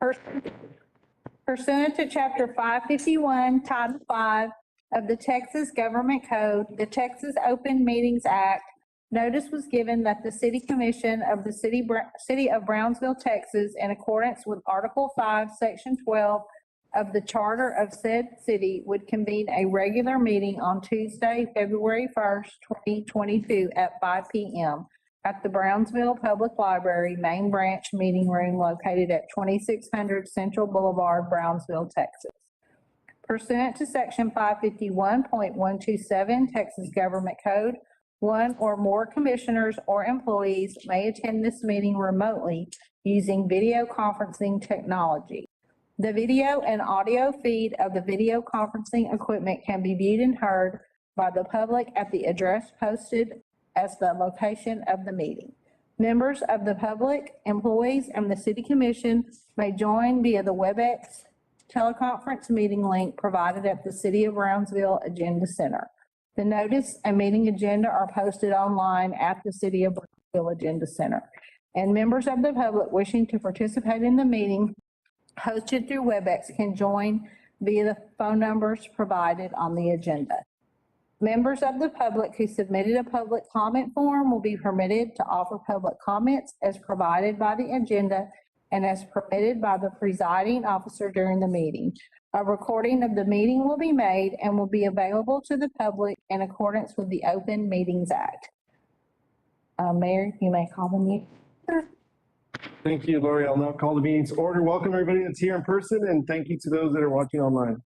Pursuant to Chapter 551, Title 5 of the Texas Government Code, the Texas Open Meetings Act, notice was given that the City Commission of the City of Brownsville, Texas, in accordance with Article 5, Section 12 of the Charter of said city, would convene a regular meeting on Tuesday, February 1st, 2022 at 5 p.m. at the Brownsville Public Library Main Branch Meeting Room located at 2600 Central Boulevard, Brownsville, Texas. Pursuant to Section 551.127 Texas Government Code, one or more commissioners or employees may attend this meeting remotely using video conferencing technology. The video and audio feed of the video conferencing equipment can be viewed and heard by the public at the address posted as the location of the meeting. Members of the public, employees, and the City Commission may join via the WebEx teleconference meeting link provided at the City of Brownsville Agenda Center. The notice and meeting agenda are posted online at the City of Brownsville Agenda Center. And members of the public wishing to participate in the meeting hosted through WebEx can join via the phone numbers provided on the agenda. Members of the public who submitted a public comment form will be permitted to offer public comments as provided by the agenda and as permitted by the presiding officer during the meeting. A recording of the meeting will be made and will be available to the public in accordance with the Open Meetings Act. Mayor, you may call the meeting. Thank you, Lori. I'll now call the meeting to order. Welcome everybody that's here in person, and thank you to those that are watching online.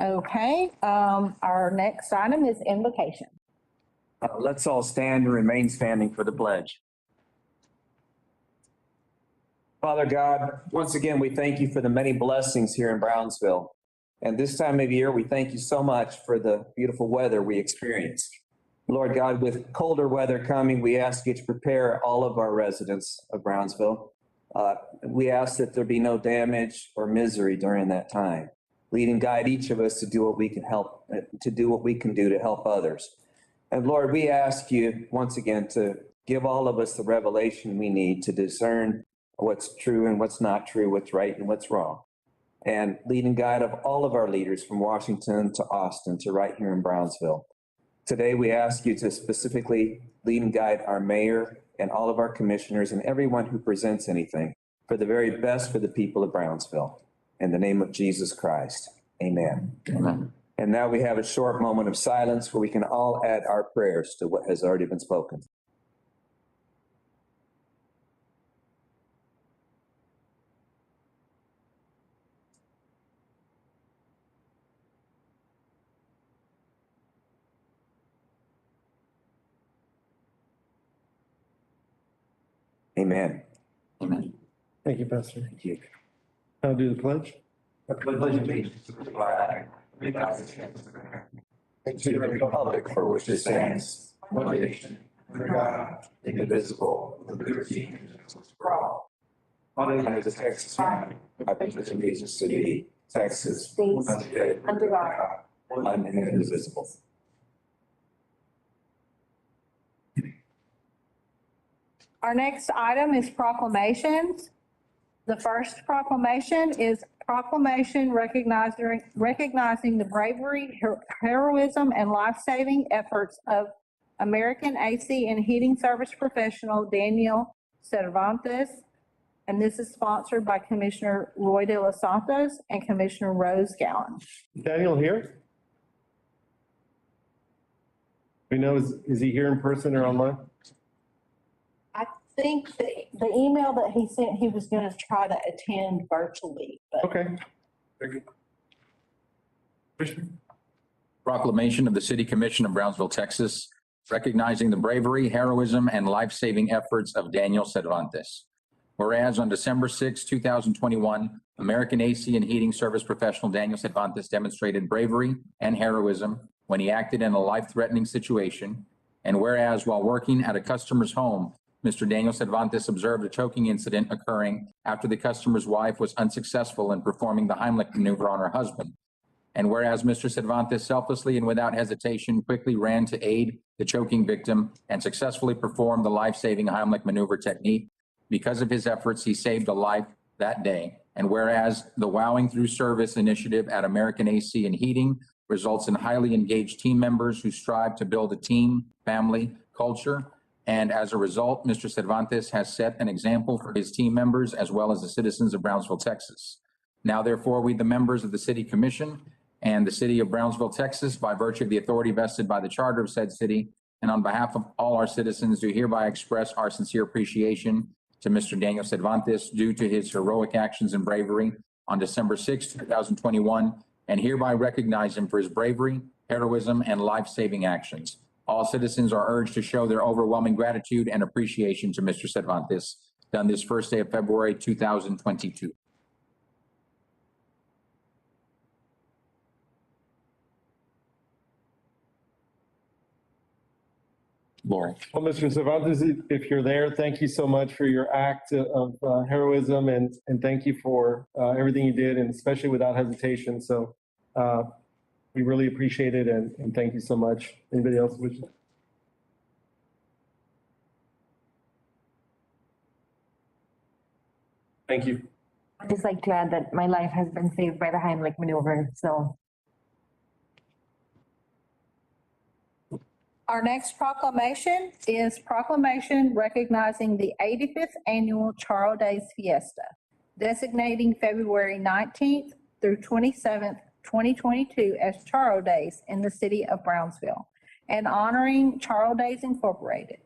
Okay, our next item is invocation. Let's all stand and remain standing for the pledge. Father God, once again, we thank you for the many blessings here in Brownsville. And this time of year, we thank you so much for the beautiful weather we experience. Lord God, with colder weather coming, we ask you to prepare all of our residents of Brownsville. We ask that there be no damage or misery during that time. Lead and guide each of us to do what we can do to help others. And Lord, we ask you once again to give all of us the revelation we need to discern what's true and what's not true, what's right and what's wrong. And lead and guide of all of our leaders from Washington to Austin to right here in Brownsville. Today, we ask you to specifically lead and guide our mayor and all of our commissioners and everyone who presents anything for the very best for the people of Brownsville. In the name of Jesus Christ, amen. Amen. And now we have a short moment of silence where we can all add our prayers to what has already been spoken. Amen. Amen. Thank you, Pastor. Thank you. I'll do the pledge. I pledge allegiance to the flag of the United States of America and to the republic for which it stands, one nation, under God, indivisible, with liberty and justice for all. Under the Texas flag, I pledge allegiance to thee, Texas, under God, one and indivisible. Our next item is proclamations. The first proclamation is proclamation recognizing the bravery, heroism, and life-saving efforts of American AC and Heating Service professional Daniel Cervantes. And this is sponsored by Commissioner Roy De Los Santos and Commissioner Rose Gowan. Daniel here? We know, is he here in person or online? I think the email that he sent, he was going to try to attend virtually. But Okay. Very good. Commissioner? Proclamation of the City Commission of Brownsville, Texas, recognizing the bravery, heroism, and life-saving efforts of Daniel Cervantes. Whereas on December 6, 2021, American AC and Heating Service professional Daniel Cervantes demonstrated bravery and heroism when he acted in a life-threatening situation. And whereas while working at a customer's home, Mr. Daniel Cervantes observed a choking incident occurring after the customer's wife was unsuccessful in performing the Heimlich maneuver on her husband. And whereas Mr. Cervantes selflessly and without hesitation quickly ran to aid the choking victim and successfully performed the life-saving Heimlich maneuver technique, Because of his efforts, he saved a life that day. And whereas the Wowing Through Service initiative at American AC and Heating results in highly engaged team members who strive to build a team, family, culture. And as a result, Mr. Cervantes has set an example for his team members as well as the citizens of Brownsville, Texas. Now, therefore, we, the members of the City Commission and the City of Brownsville, Texas, by virtue of the authority vested by the charter of said city, and on behalf of all our citizens, do hereby express our sincere appreciation to Mr. Daniel Cervantes due to his heroic actions and bravery on December 6, 2021, and hereby recognize him for his bravery, heroism, and life-saving actions. All citizens are urged to show their overwhelming gratitude and appreciation to Mr. Cervantes, done this first day of February 2022. Lori. Well, Mr. Cervantes, if you're there, thank you so much for your act of heroism, and thank you for everything you did, and especially without hesitation. So we really appreciate it, and thank you so much. Anybody else wish? Thank you. I'd just like to add that my life has been saved by the Heimlich maneuver, so. Our next proclamation is proclamation recognizing the 85th Annual Charro Days Fiesta, designating February 19th through 27th, 2022 as Charro Days in the city of Brownsville, and honoring Charro Days Incorporated.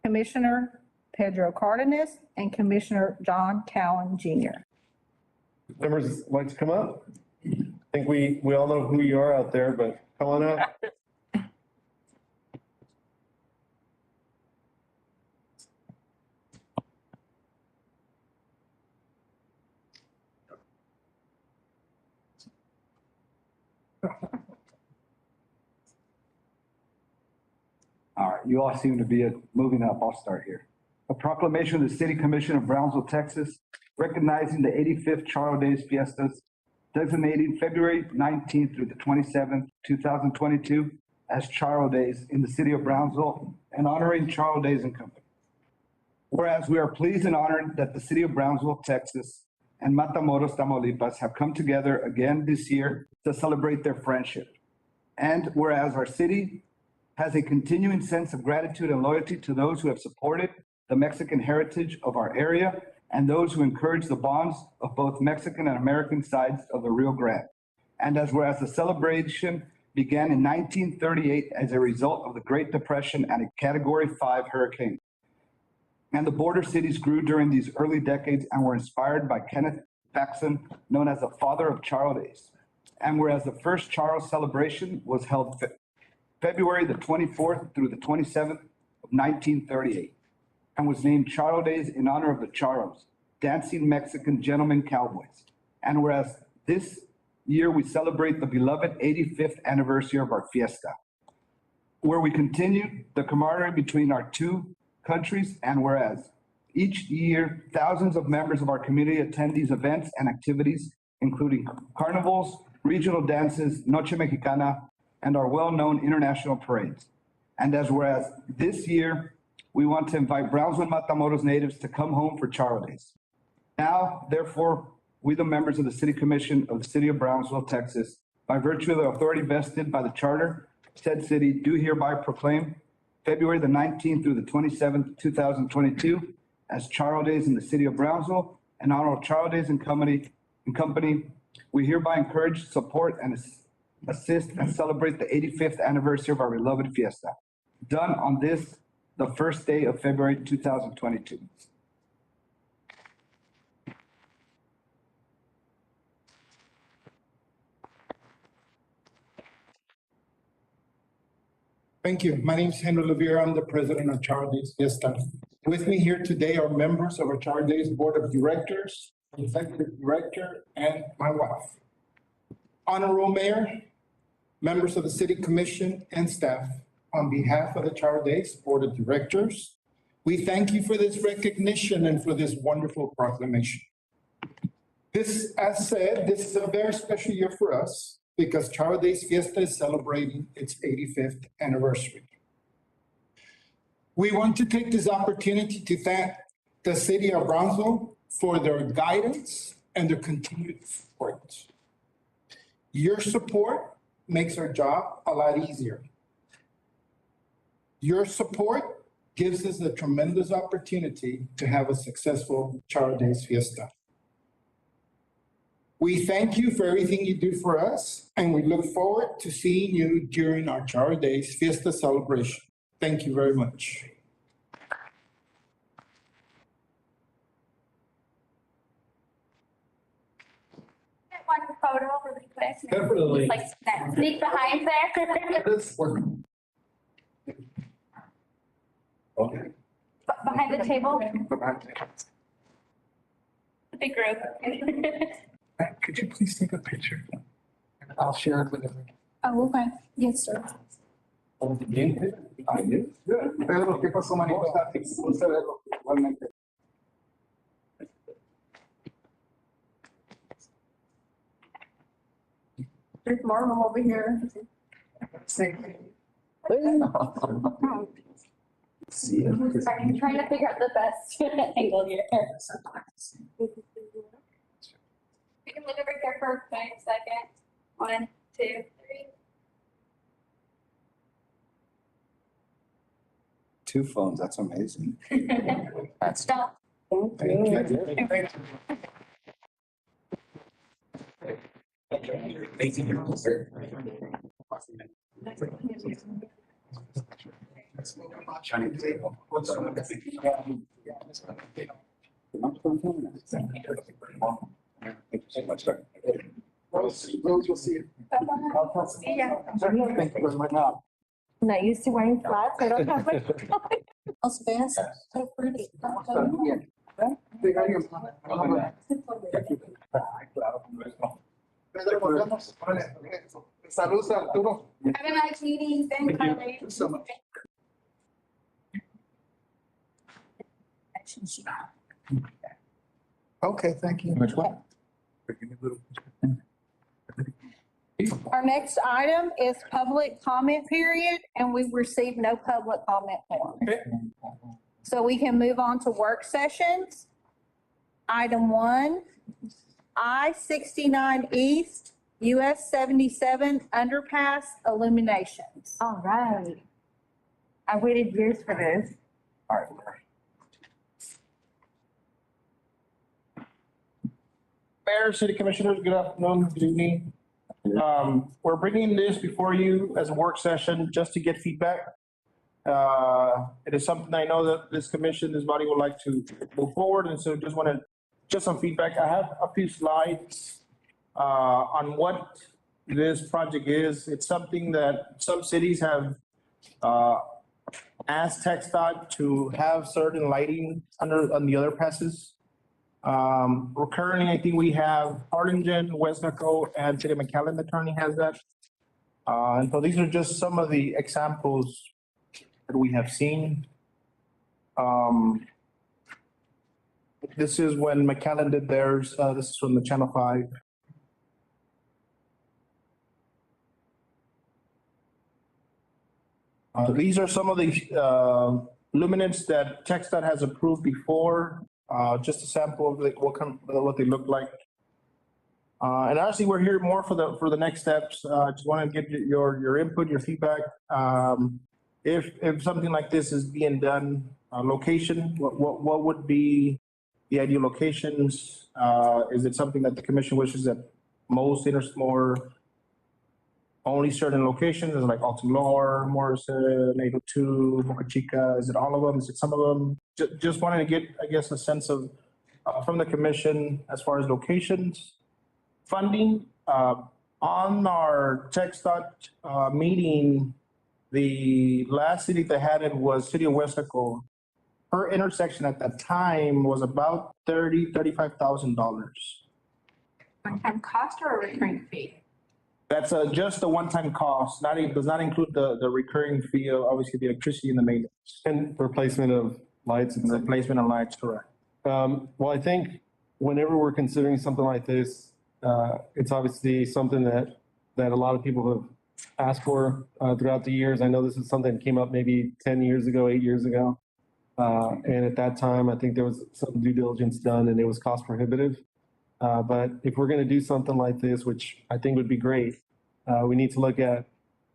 Commissioner Pedro Cardenas and Commissioner John Cowan Jr. Members like to come up? I think we all know who you are out there, but come on up. All right, you all seem to be moving up. I'll start here. A proclamation of the City Commission of Brownsville, Texas, recognizing the 85th Charro Days Fiestas, designating February 19th through the 27th, 2022 as Charro Days in the city of Brownsville, and honoring Charro Days and Company. Whereas we are pleased and honored that the city of Brownsville, Texas, and Matamoros, Tamaulipas have come together again this year to celebrate their friendship. And whereas our city has a continuing sense of gratitude and loyalty to those who have supported the Mexican heritage of our area and those who encourage the bonds of both Mexican and American sides of the Rio Grande. And as whereas the celebration began in 1938 as a result of the Great Depression and a Category 5 hurricane. And the border cities grew during these early decades and were inspired by Kenneth Faxon, known as the father of Charro Days. And whereas the first Charro celebration was held February the 24th through the 27th of 1938, and was named Charro Days in honor of the Charros, dancing Mexican gentlemen cowboys. And whereas this year we celebrate the beloved 85th anniversary of our fiesta, where we continue the camaraderie between our two countries, and whereas each year thousands of members of our community attend these events and activities, including carnivals, regional dances, Noche Mexicana, and our well-known international parades. And as whereas this year, we want to invite Brownsville and Matamoros natives to come home for Charro Days. Now, therefore, we, the members of the City Commission of the City of Brownsville, Texas, by virtue of the authority vested by the charter, said city do hereby proclaim February the 19th through the 27th, 2022 as Charro Days in the city of Brownsville, and honor Charro Days and Company. We hereby encourage, support, and assist and celebrate the 85th anniversary of our beloved fiesta, done on this, the first day of February 2022. Thank you. My name is Henry Oliveira. I'm the president of Charro Days Fiesta. With me here today are members of our Charro Days Board of Directors, Executive Director, and my wife. Honorable Mayor, members of the City Commission and staff, on behalf of the Charro Days Board of Directors, we thank you for this recognition and for this wonderful proclamation. This, as said, this is a very special year for us because Charro Days Fiesta is celebrating its 85th anniversary. We want to take this opportunity to thank the city of Brownsville for their guidance and their continued support. Your support makes our job a lot easier. Your support gives us a tremendous opportunity to have a successful Charro Days Fiesta. We thank you for everything you do for us, and we look forward to seeing you during our Charro Days Fiesta celebration. Thank you very much. One photo really quick. Definitely. Like that sneak behind there. Behind the table, the big group. Could you please take a picture? I'll share it with everyone. Oh, okay. Yes, sir. Pedro, ¿qué pasó, manito? Gusto verlo, igualmente. There's more room over here. I'm trying to figure out the best angle here. We can look over here for a quick second. 1, 2, 3. Two phones, that's amazing. Stop. Rose, you'll see it. Yeah. Thank you very much. I'm not used to wearing flats. I don't have like. Smells best. So pretty. Pedro, nos vemos. Saludos, Arturo. Have a nice meeting. Thank you. So much. Okay, thank you. Which one? Our next item is public comment period, and we've received no public comment form. So we can move on to work sessions. Item 1, I-69 East, US 77 Underpass illuminations. All right. I waited years for this. All right. Mayor, City Commissioners, good afternoon, good evening. We're bringing this before you as a work session just to get feedback. It is something I know that this commission, this body would like to move forward, and so just some feedback. I have a few slides on what this project is. It's something that some cities have asked TxDOT to have certain lighting on the underpasses. Currently, I think we have Harlingen, Westnaco, and City of McAllen attorney has that. And so these are just some of the examples that we have seen. This is when McAllen did theirs. This is from the Channel 5. These are some of the luminance that TxDOT has approved before. Just a sample of what they look like. And honestly, we're here more for the next steps. Just want to get your input, your feedback. If something like this is being done, location, what would be the ideal locations? Is it something that the commission wishes that most more only certain locations, is it like Alton Lore, Morrison, 802, Boca Chica? Is it all of them? Is it some of them? Just wanted to get, I guess, a sense of from the commission as far as locations, funding. On our TxDOT meeting, the last city that had it was City of Westaco. Per intersection at that time was about $35,000. One-time cost or a recurring fee? That's just a one-time cost, does not include the recurring fee of obviously the electricity and the maintenance. And replacement of lights and stuff. Replacement of lights, correct. Well, I think whenever we're considering something like this, it's obviously something that a lot of people have asked for throughout the years. I know this is something that came up maybe 10 years ago, 8 years ago. And at that time, I think there was some due diligence done and it was cost prohibitive. But if we're going to do something like this, which I think would be great, we need to look at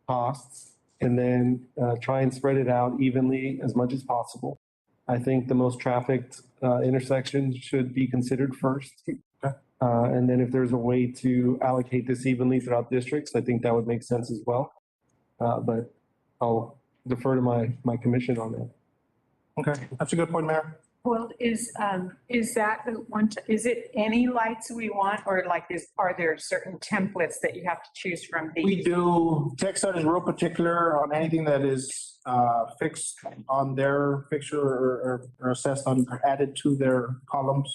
costs and then try and spread it out evenly as much as possible. I think the most trafficked intersection should be considered first. And then if there's a way to allocate this evenly throughout districts, I think that would make sense as well. But I'll defer to my commission on that. Okay, that's a good point, Mayor. Well, is that the one, is it any lights we want, or like are there certain templates that you have to choose from? We do, TechStart is real particular on anything that is fixed on their fixture or assessed on, or added to their columns.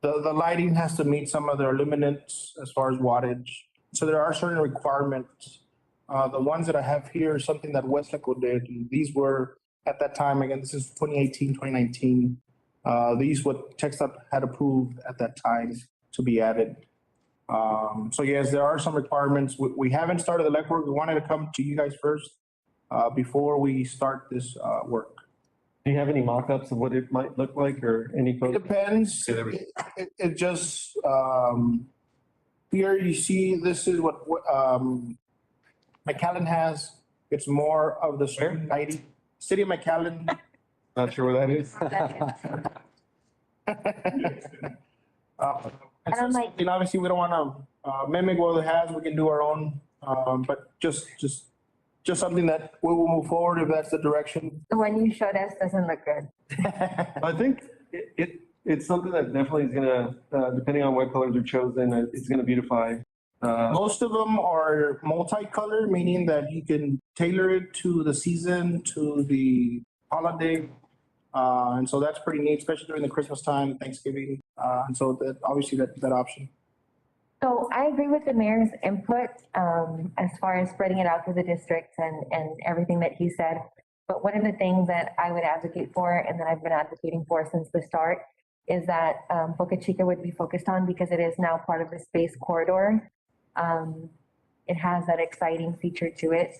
The lighting has to meet some of their luminance as far as wattage. So there are certain requirements. The ones that I have here is something that Westlaco did. These were, at that time, again, this is 2018, 2019. These what TechStop had approved at that time to be added. So yes, there are some requirements. We haven't started the legwork. We wanted to come to you guys first before we start this work. Do you have any mock-ups of what it might look like or any? It depends. It just, here you see, this is what McAllen has. It's more of the street lighting. City of McAllen. Not sure where that is. don't like- And obviously, we don't want to mimic what it has. We can do our own, but just something that we will move forward if that's the direction. The one you showed us doesn't look good. I think it's something that definitely is gonna, depending on what colors are chosen, it's gonna beautify. Most of them are multicolor, meaning that you can tailor it to the season, to the holiday. And so that's pretty neat, especially during the Christmas time, Thanksgiving. And so that, obviously that option. So I agree with the mayor's input as far as spreading it out to the districts and everything that he said. But one of the things that I would advocate for, and that I've been advocating for since the start, is that Boca Chica would be focused on, because it is now part of the space corridor. It has that exciting feature to it.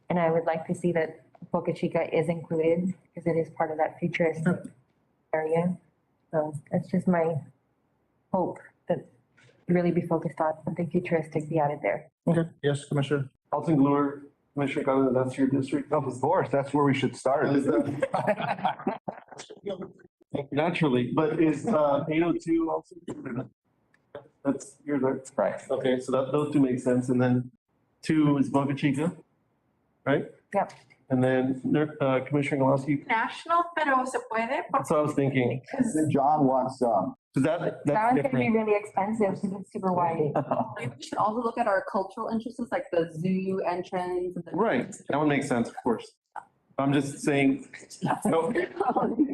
And I would like to see that Boca Chica is included, because it is part of that futuristic area. So that's just my hope, that really be focused on something futuristic be added there. Okay, yes, Commissioner. Alton Glure, Commissioner Godu, that's your district? Of course, that's where we should start. Naturally, but is 802 also? That's yours, right? Right. Okay, so those two make sense. And then 2 is Boca Chica, right? Yep. And then Commissioner Gillespie, National, pero se puede. that's what I was thinking. Then John wants, So That that's one's gonna be different. really expensive because it's super wide. We should also look at our cultural interests, like the zoo entrance. And the Right, that one makes sense, of course. I'm just saying, no,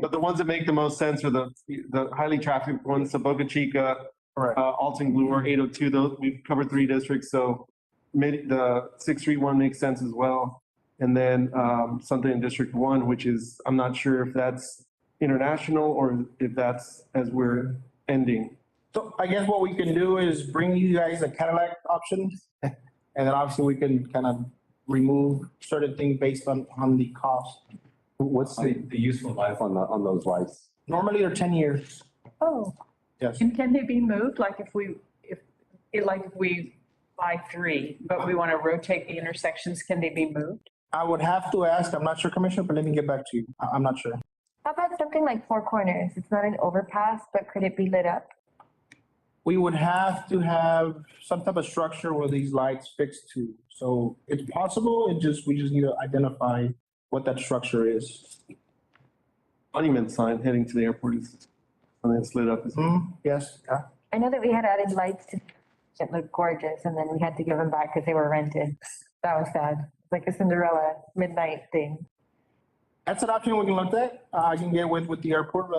but the ones that make the most sense are the highly trafficked ones, so Boca Chica, Correct. Alton Glure, 802, those, we've covered 3 districts, so the 631 makes sense as well. And then something in District 1, which is, I'm not sure if that's international or if that's as we're ending. So I guess what we can do is bring you guys a Cadillac option. And then obviously we can kind of remove certain things based on the cost. What's the useful life on those lights? Normally they're 10 years. Oh, Yes. and can they be moved? Like if we buy 3, but we want to rotate the intersections, can they be moved? I would have to ask, I'm not sure, Commissioner, but let me get back to you. I'm not sure. How about something like Four Corners? It's not an overpass, but could it be lit up? We would have to have some type of structure where these lights fixed to. So it's possible, we just need to identify what that structure is. Monument sign heading to the airport is, and it's lit up. Yes, yeah. I know that we had added lights to, it looked gorgeous, and then we had to give them back because they were rented. That was sad. It's like a Cinderella midnight thing. That's an option we can look at. I can get with the airport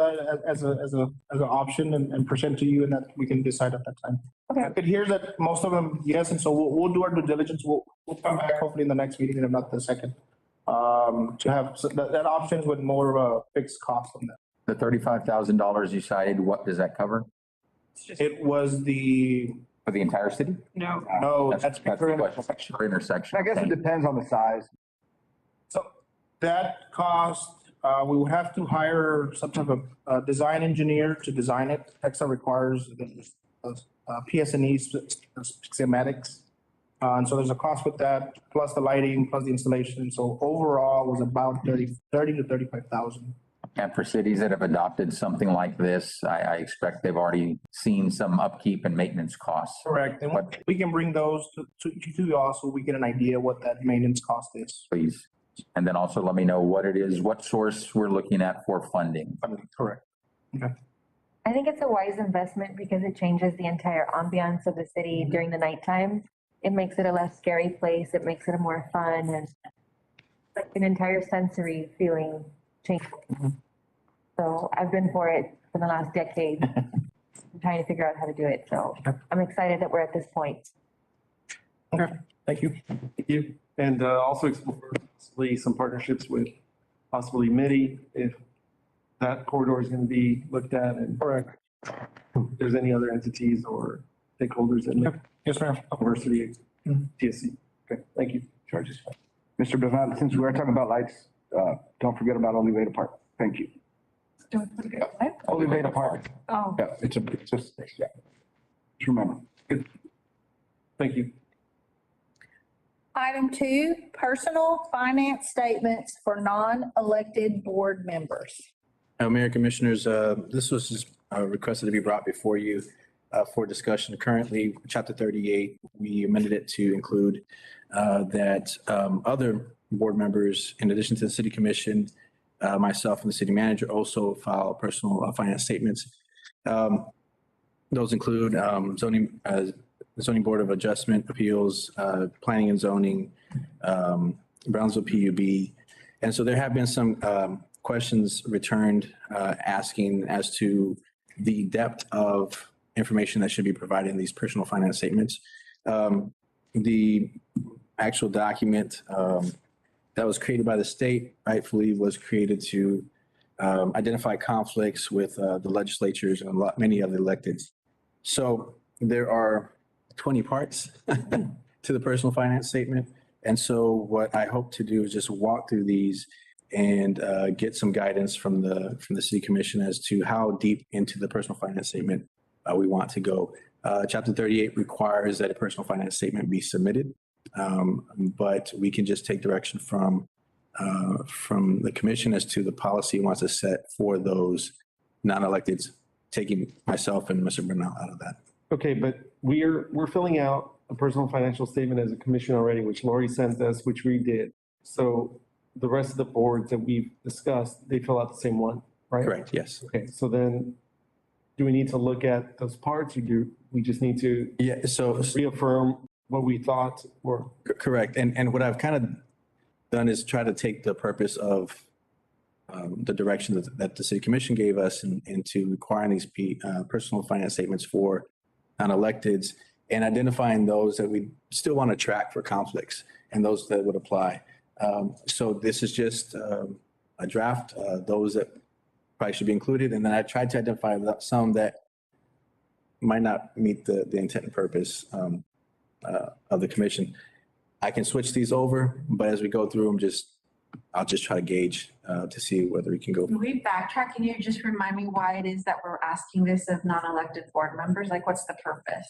as an option and present to you, and that we can decide at that time. Okay. It hears that most of them, yes, and so we'll do our due diligence. We'll come back hopefully in the next meeting, if not the second, to have that options with more of a fixed cost on that. The $35,000 you cited, what does that cover? It was For the entire city? No. that's the question. Per intersection. I guess it depends on the size. So that cost, We would have to hire some type of design engineer to design it. TechStart requires PS&E schematics. And so there's a cost with that, plus the lighting, plus the installation. So overall was about 30 to 35,000. And for cities that have adopted something like this, I expect they've already seen some upkeep and maintenance costs. Correct. And we can bring those to you all so we get an idea what that maintenance cost is. Please. And then also let me know what it is, what source we're looking at for funding. Correct. Okay. I think it's a wise investment because it changes the entire ambiance of the city during the nighttime. It makes it a less scary place. It makes it a more fun and like an entire sensory feeling change. So I've been for it for the last decade. I'm trying to figure out how to do it. So I'm excited that we're at this point. Okay, thank you. Thank you. And also explore possibly some partnerships with possibly MIDI if that corridor is going to be looked at and Correct. if there's any other entities or stakeholders in the Yes, ma'am. university, TSC. Okay, thank you. Charges. Mr. Bernal, since we are talking about lights, don't forget about Oliveda Park. Thank you. Don't forget what? Oliveda Park. Oh, Yeah, it's just, yeah. Just remember. Good. Thank you. Item 2, personal finance statements for non-elected board members. Mayor Commissioners, this was just requested to be brought before you for discussion. Currently, Chapter 38, we amended it to include that other board members, in addition to the City Commission, myself and the city manager also file personal finance statements. Those include zoning board of adjustment appeals, planning and zoning, Brownsville PUB. And so there have been some questions returned asking as to the depth of information that should be provided in these personal finance statements. The actual document that was created by the state rightfully was created to identify conflicts with the legislatures and many of the electeds. So there are 20 parts to the personal finance statement. And so what I hope to do is just walk through these and get some guidance from the City Commission as to how deep into the personal finance statement we want to go. Chapter 38 requires that a personal finance statement be submitted, but we can just take direction from the commission as to the policy it wants to set for those non-electeds, taking myself and Mr. Bernal out of that. Okay, but we're filling out a personal financial statement as a commission already, which Lori sent us, which we did. So the rest of the boards that we've discussed, they fill out the same one, right? Correct, yes. Okay, so then do we need to look at those parts or do we just need to Yeah, so reaffirm what we thought were? correct. And what I've kind of done is try to take the purpose of the direction that the City Commission gave us into requiring these personal finance statements for non-electeds and identifying those that we still want to track for conflicts and those that would apply. So this is just a draft, those that probably should be included. And then I tried to identify some that might not meet the intent and purpose of the commission. I can switch these over, but as we go through them, I'll just try to gauge to see whether we can go. Can we backtrack? Can you just remind me why it is that we're asking this of non-elected board members? Like, what's the purpose?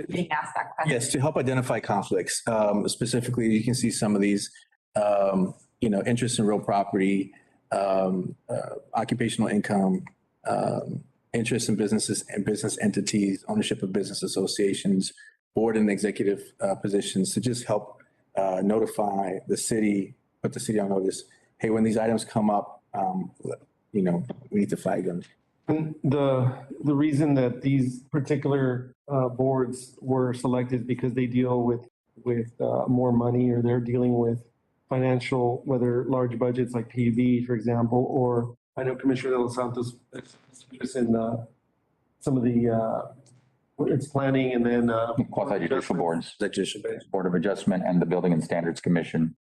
Being asked that question. Yes, to help identify conflicts. Specifically, you can see some of these, interest in real property, occupational income, interest in businesses and business entities, ownership of business associations, board and executive positions to just help notify the city, put the city on notice. Hey, when these items come up, we need to flag them. And the reason that these particular boards were selected is because they deal with more money or they're dealing with financial, whether large budgets like PUB, for example, or I know Commissioner De Los Santos is in some of the it's planning and then Quasi-judicial boards, Board of Adjustment and the Building and Standards Commission.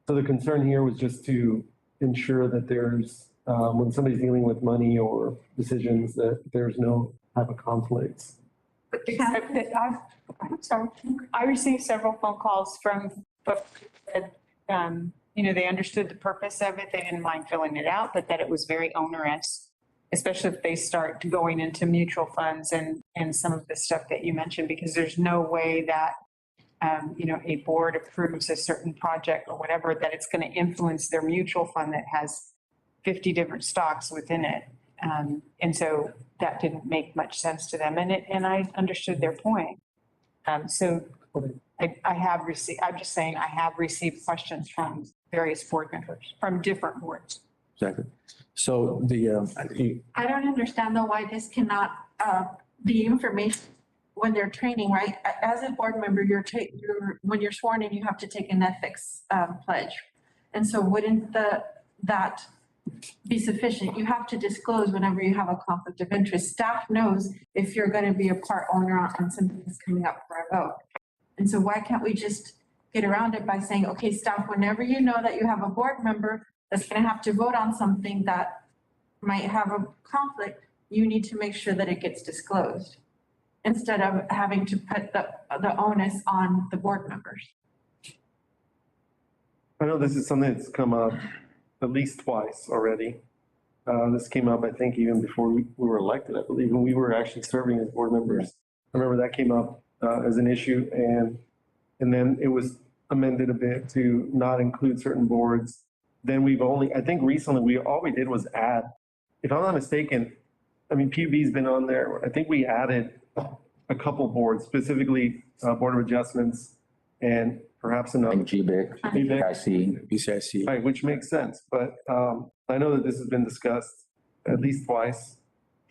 So the concern here was just to ensure that there's, when somebody's dealing with money or decisions, that there's no type of conflicts. I'm sorry. I received several phone calls from folks that they understood the purpose of it. They didn't mind filling it out, but that it was very onerous, especially if they start going into mutual funds and some of the stuff that you mentioned, because there's no way that, a board approves a certain project or whatever, that it's going to influence their mutual fund that has 50 different stocks within it. And so that didn't make much sense to them. And I understood their point. So I have received, I'm just saying, I have received questions from various board members, from different boards. Exactly. So I don't understand though why this cannot be information when they're training, right? As a board member, when you're sworn in, you have to take an ethics pledge. And so wouldn't that be sufficient? You have to disclose whenever you have a conflict of interest. Staff knows if you're going to be a part owner on something that's coming up for a vote. And so why can't we just get around it by saying, okay, staff, whenever you know that you have a board member that's going to have to vote on something that might have a conflict, you need to make sure that it gets disclosed instead of having to put the onus on the board members. I know this is something that's come up at least twice already. This came up, I think, even before we were elected, I believe, when we were actually serving as board members. I remember that came up as an issue, and then it was amended a bit to not include certain boards. Then I think recently, all we did was add, if I'm not mistaken, I mean, PUB's been on there. I think we added a couple boards, specifically Board of Adjustments and perhaps another. And GBIC, BCIC. Right, which makes sense, but I know that this has been discussed at least twice,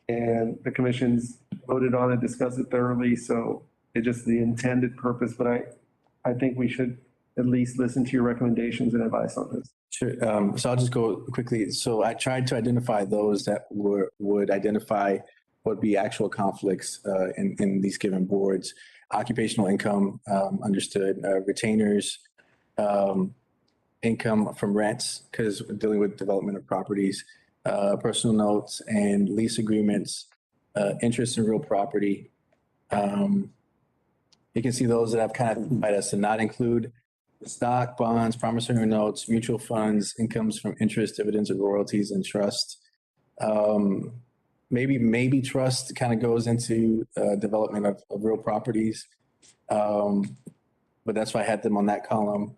and the commission's voted on it, discussed it thoroughly, so it's just the intended purpose, but I think we should at least listen to your recommendations and advice on this. Sure. So I'll just go quickly. So I tried to identify those that would identify what would be actual conflicts in these given boards. Occupational income, understood. Retainers, income from rents, because we're dealing with development of properties, personal notes and lease agreements, interest in real property. You can see those that I've kind of invited us to not include: stock, bonds, promissory notes, mutual funds, incomes from interest, dividends, and royalties, and trust. Maybe trust kind of goes into development of real properties. But that's why I had them on that column.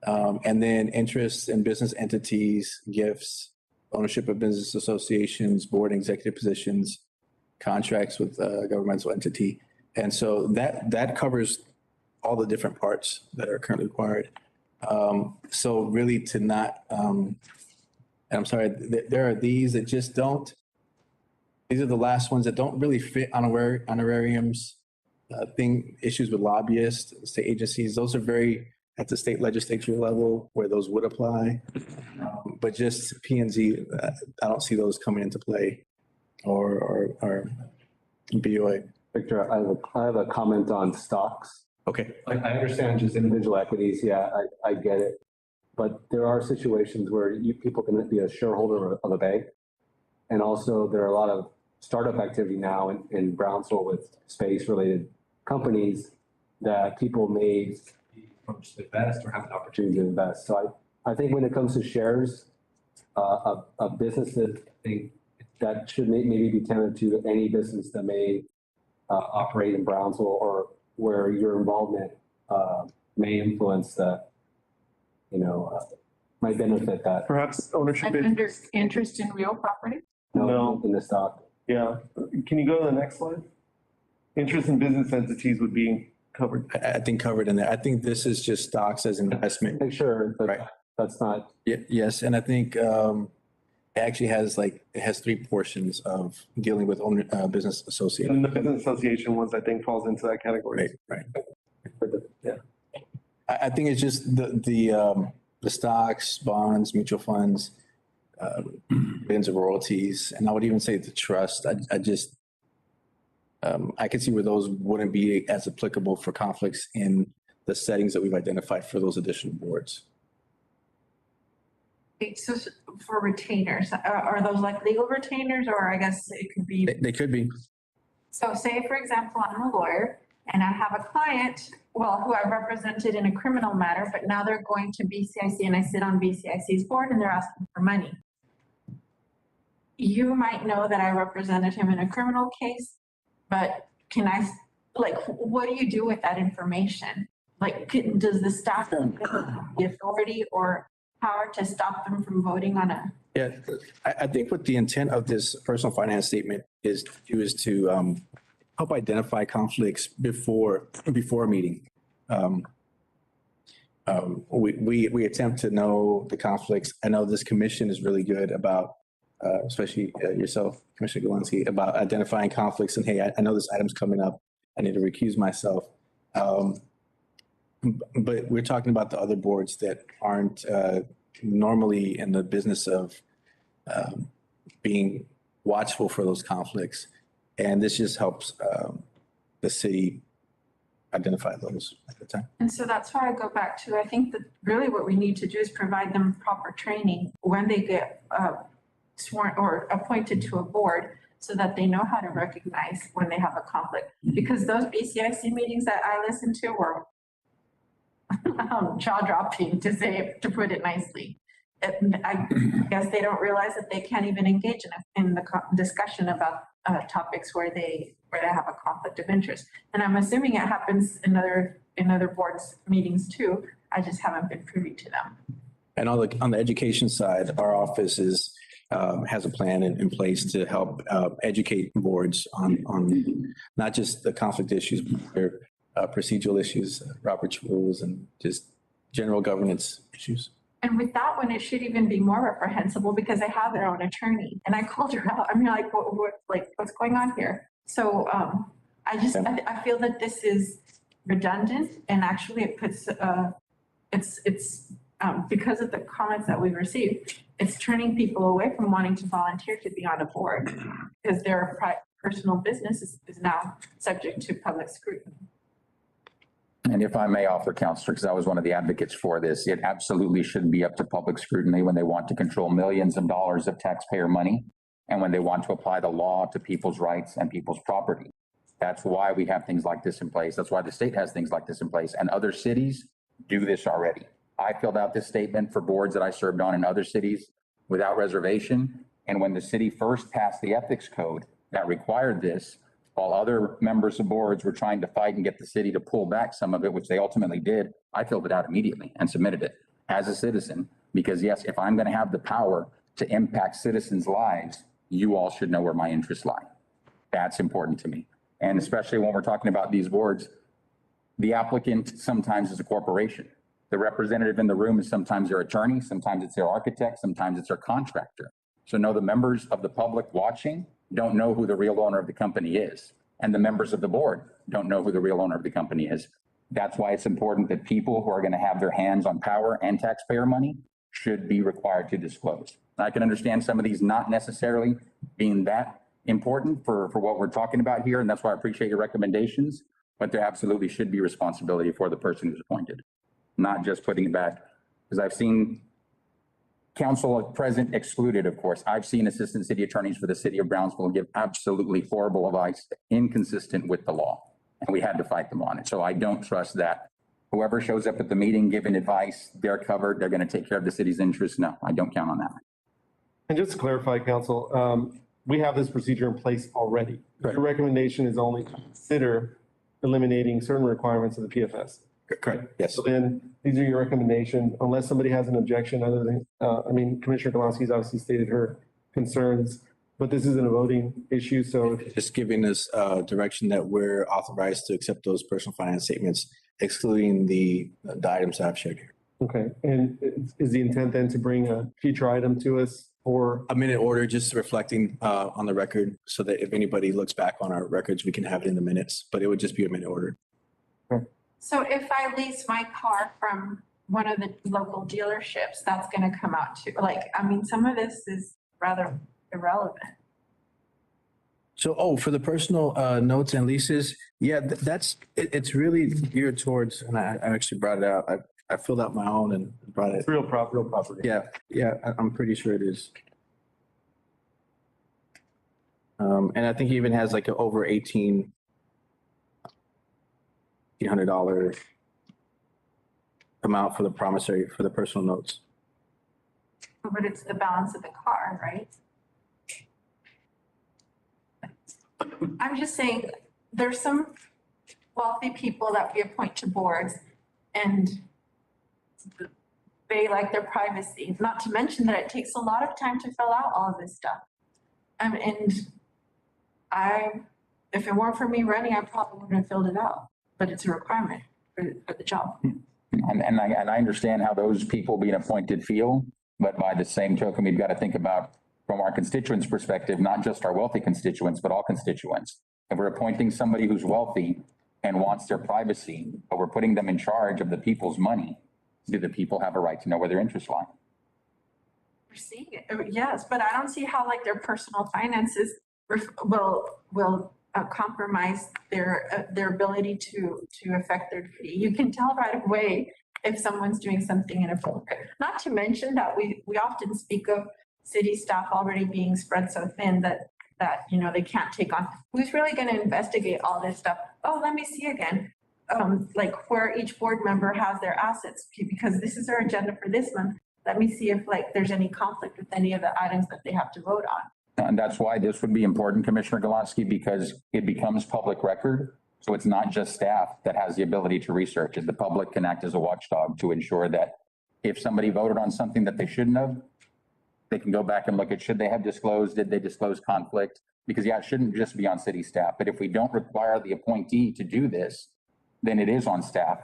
And then interest in business entities, gifts, ownership of business associations, board and executive positions, contracts with a governmental entity. And so that covers all the different parts that are currently required. So really to not, and I'm sorry, there are these that just don't. These are the last ones that don't really fit honorariums, issues with lobbyists, state agencies. Those are very at the state legislature level where those would apply. But just P and Z, I don't see those coming into play or BOA. Victor, I have a comment on stocks. Okay. I understand just individual equities. Yeah, I get it. But there are situations where people can be a shareholder of a bank. And also there are a lot of startup activity now in Brownsville with space-related companies that people may be approached to invest or have an opportunity to invest. So I think when it comes to shares of businesses, I think that should maybe be tended to any business that may operate in Brownsville or where your involvement may influence that, might benefit that. Perhaps ownership. And under interest in real property? No. In the stock. Yeah. Can you go to the next slide? Interest in business entities would be covered. I think covered in there. I think this is just stocks as investment. Make sure that Right. that's not. Yes, and I think it actually has it has three portions of dealing with business associates. And the business association ones, I think, falls into that category. Right. Yeah. I think it's just the stocks, bonds, mutual funds, bins of royalties, and I would even say the trust. I just I could see where those wouldn't be as applicable for conflicts in the settings that we've identified for those additional boards. Okay, so for retainers, are those like legal retainers, or I guess it could be? They could be. So say, for example, I'm a lawyer and I have a client, well, who I represented in a criminal matter, but now they're going to BCIC and I sit on BCIC's board and they're asking for money. You might know that I represented him in a criminal case, but can I, like, what do you do with that information? Like, does the staff have the authority or power to stop them from voting on a? Yeah, I think what the intent of this personal finance statement is to help identify conflicts before a meeting. We attempt to know the conflicts. I know this commission is really good about, especially yourself, Commissioner Galinsky, about identifying conflicts and, hey, I know this item's coming up. I need to recuse myself. But we're talking about the other boards that aren't normally in the business of being watchful for those conflicts. And this just helps the city identify those at the time. And so that's why I go back to, I think that really what we need to do is provide them proper training when they get sworn or appointed to a board so that they know how to recognize when they have a conflict. Because those BCIC meetings that I listened to were jaw-dropping, to put it nicely. I guess they don't realize that they can't even engage in the discussion about topics where they have a conflict of interest. And I'm assuming it happens in other boards meetings too. I just haven't been privy to them. And on the education side, our office has a plan in place to help educate boards on not just the conflict issues, but their procedural issues, Robert's rules, and just general governance issues. And with that one, it should even be more reprehensible because they have their own attorney. And I called her out. I mean, like, what's going on here? So I feel that this is redundant, and actually it puts it's because of the comments that we've received, it's turning people away from wanting to volunteer to be on a board because their personal business is now subject to public scrutiny. And if I may offer, Counselor, because I was one of the advocates for this, it absolutely should be up to public scrutiny when they want to control millions of dollars of taxpayer money and when they want to apply the law to people's rights and people's property. That's why we have things like this in place. That's why the state has things like this in place. And other cities do this already. I filled out this statement for boards that I served on in other cities without reservation. And when the city first passed the ethics code that required this, while other members of boards were trying to fight and get the city to pull back some of it, which they ultimately did, I filled it out immediately and submitted it as a citizen. Because yes, if I'm going to have the power to impact citizens' lives, you all should know where my interests lie. That's important to me. And especially when we're talking about these boards, the applicant sometimes is a corporation. The representative in the room is sometimes their attorney, sometimes it's their architect, sometimes it's their contractor. So no, the members of the public watching don't know who the real owner of the company is. And the members of the board don't know who the real owner of the company is. That's why it's important that people who are going to have their hands on power and taxpayer money should be required to disclose. I can understand some of these not necessarily being that important for what we're talking about here, and that's why I appreciate your recommendations, but there absolutely should be responsibility for the person who's appointed, not just putting it back. Because I've seen council present excluded, of course. I've seen assistant city attorneys for the city of Brownsville give absolutely horrible advice, inconsistent with the law, and we had to fight them on it. So I don't trust that. Whoever shows up at the meeting giving advice, they're covered, they're going to take care of the city's interests. No, I don't count on that. And just to clarify, council, we have this procedure in place already. Right. The recommendation is only to consider eliminating certain requirements of the PFS. Correct, yes. So then these are your recommendations, unless somebody has an objection other than, Commissioner Galansky's obviously stated her concerns, but this isn't a voting issue, so. Just giving us direction that we're authorized to accept those personal finance statements, excluding the items that I've shared here. Okay, and is the intent then to bring a future item to us or? A minute order, just reflecting on the record so that if anybody looks back on our records, we can have it in the minutes, but it would just be a minute order. So if I lease my car from one of the local dealerships, that's going to come out too. Like, I mean, some of this is rather irrelevant. So, for the personal notes and leases, yeah, it's really geared towards, and I actually brought it out. I filled out my own and brought it. It's real property. Yeah, I'm pretty sure it is. And I think he even has like an over 18 $800 amount for the promissory, for the personal notes. But it's the balance of the car, right? I'm just saying, there's some wealthy people that we appoint to boards and they like their privacy, not to mention that it takes a lot of time to fill out all of this stuff. And if it weren't for me running, I probably wouldn't have filled it out, but it's a requirement for the job. And I understand how those people being appointed feel, but by the same token, we've got to think about from our constituents' perspective, not just our wealthy constituents, but all constituents. If we're appointing somebody who's wealthy and wants their privacy, but we're putting them in charge of the people's money, do the people have a right to know where their interests lie? We're seeing it, yes, but I don't see how like their personal finances will compromise their ability to affect their duty. You can tell right away if someone's doing something inappropriate. Not to mention that we often speak of city staff already being spread so thin that they can't take on. Who's really going to investigate all this stuff? Oh, let me see again. Like where each board member has their assets, because this is our agenda for this month. Let me see if like there's any conflict with any of the items that they have to vote on. And that's why this would be important, Commissioner Galansky, because it becomes public record. So it's not just staff that has the ability to research it. The public can act as a watchdog to ensure that if somebody voted on something that they shouldn't have, they can go back and look at, should they have disclosed? Did they disclose conflict? Because yeah, it shouldn't just be on city staff. But if we don't require the appointee to do this, then it is on staff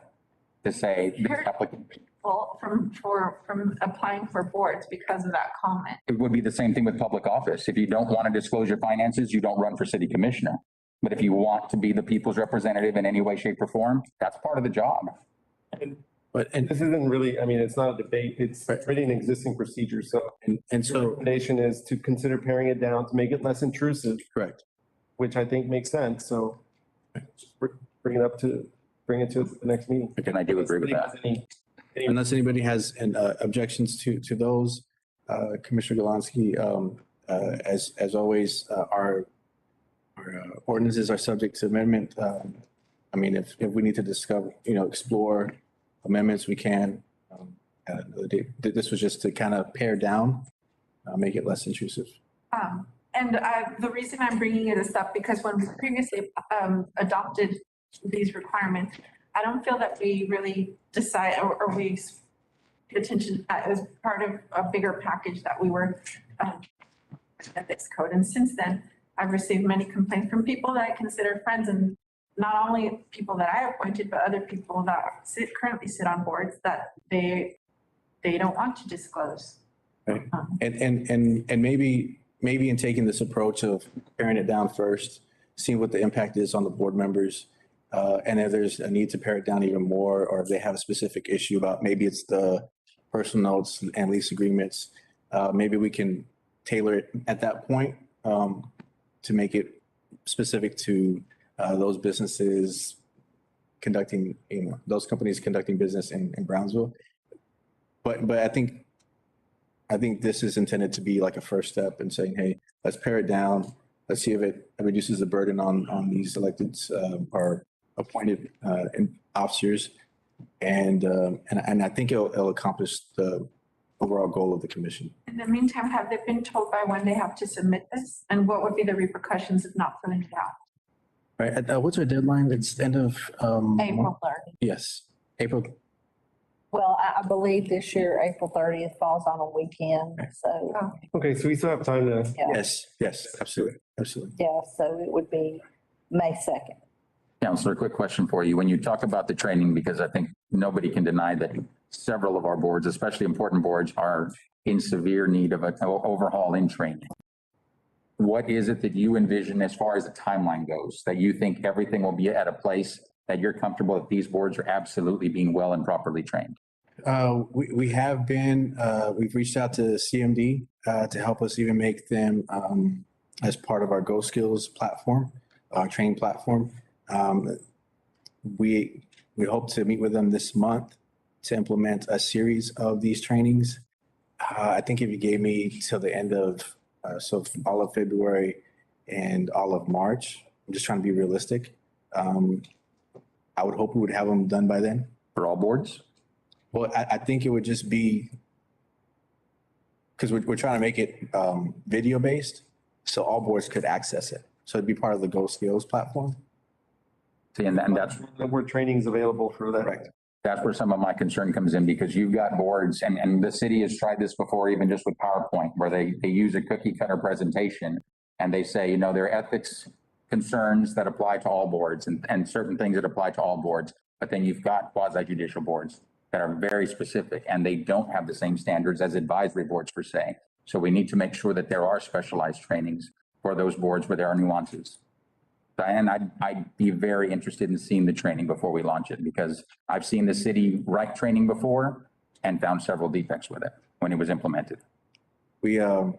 to say this applicant. Well, from applying for boards because of that comment. It would be the same thing with public office. If you don't want to disclose your finances, you don't run for city commissioner. But if you want to be the people's representative in any way, shape, or form, that's part of the job. But this isn't really, I mean, it's not a debate. It's already an existing procedure. So, and so the recommendation is to consider paring it down to make it less intrusive. Correct. Which I think makes sense. So bring it to the next meeting. And I do agree with that. Unless anybody has objections to those, Commissioner Galansky, as always, our ordinances are subject to amendment. I mean, if we need to discover, explore amendments, we can. This was just to kind of pare down, make it less intrusive. And the reason I'm bringing this up, because when we previously adopted these requirements, I don't feel that we really decide or we paid attention as part of a bigger package that we were ethics code. And since then, I've received many complaints from people that I consider friends, and not only people that I appointed, but other people that currently sit on boards that they don't want to disclose. Right. And maybe in taking this approach of paring it down first, seeing what the impact is on the board members, and if there's a need to pare it down even more, or if they have a specific issue about maybe it's the personal notes and lease agreements, maybe we can tailor it at that point to make it specific to those businesses conducting, those companies conducting business in Brownsville. But I think this is intended to be like a first step in saying, hey, let's pare it down. Let's see if it reduces the burden on these elected or appointed officers. And I think it'll accomplish the overall goal of the commission. In the meantime, have they been told by when they have to submit this? And what would be the repercussions of not filling it out? Right. What's our deadline? It's the end of April 30th. Yes, April. Well, I believe this year, April 30th falls on a weekend, so. Okay, so we still have time to. Yeah. Yes, absolutely. Yeah, so it would be May 2nd. Counselor, quick question for you. When you talk about the training, because I think nobody can deny that several of our boards, especially important boards, are in severe need of an overhaul in training. What is it that you envision as far as the timeline goes, that you think everything will be at a place that you're comfortable that these boards are absolutely being well and properly trained? We have been, we've reached out to CMD to help us even make them as part of our Go Skills platform, our training platform. We hope to meet with them this month to implement a series of these trainings. I think if you gave me till the end of, so all of February and all of March, I'm just trying to be realistic. I would hope we would have them done by then. For all boards? Well, I think it would just be, because we're trying to make it video based, so all boards could access it. So it'd be part of the Go Skills platform. See, and that's, Where training's available for that. Correct. that's where some of my concern comes in, because you've got boards, and the city has tried this before, even just with PowerPoint, where they use a cookie cutter presentation and they say, you know, there are ethics concerns that apply to all boards and certain things that apply to all boards. But then you've got quasi judicial boards that are very specific, and they don't have the same standards as advisory boards per se. So we need to make sure that there are specialized trainings for those boards where there are nuances. And I'd be very interested in seeing the training before we launch it, because I've seen the city write training before and found several defects with it when it was implemented. We, and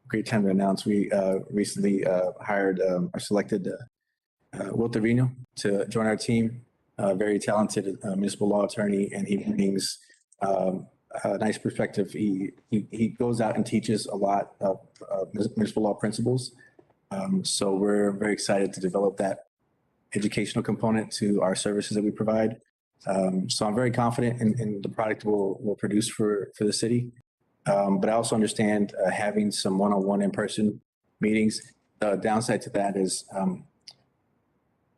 great time to announce, we recently hired or selected Will Trevino to join our team. Very talented municipal law attorney, and he brings a nice perspective. He goes out and teaches a lot of municipal law principles. So we're very excited to develop that educational component to our services that we provide. So I'm very confident in the product we'll produce for the city. But I also understand having some one-on-one in-person meetings. The downside to that is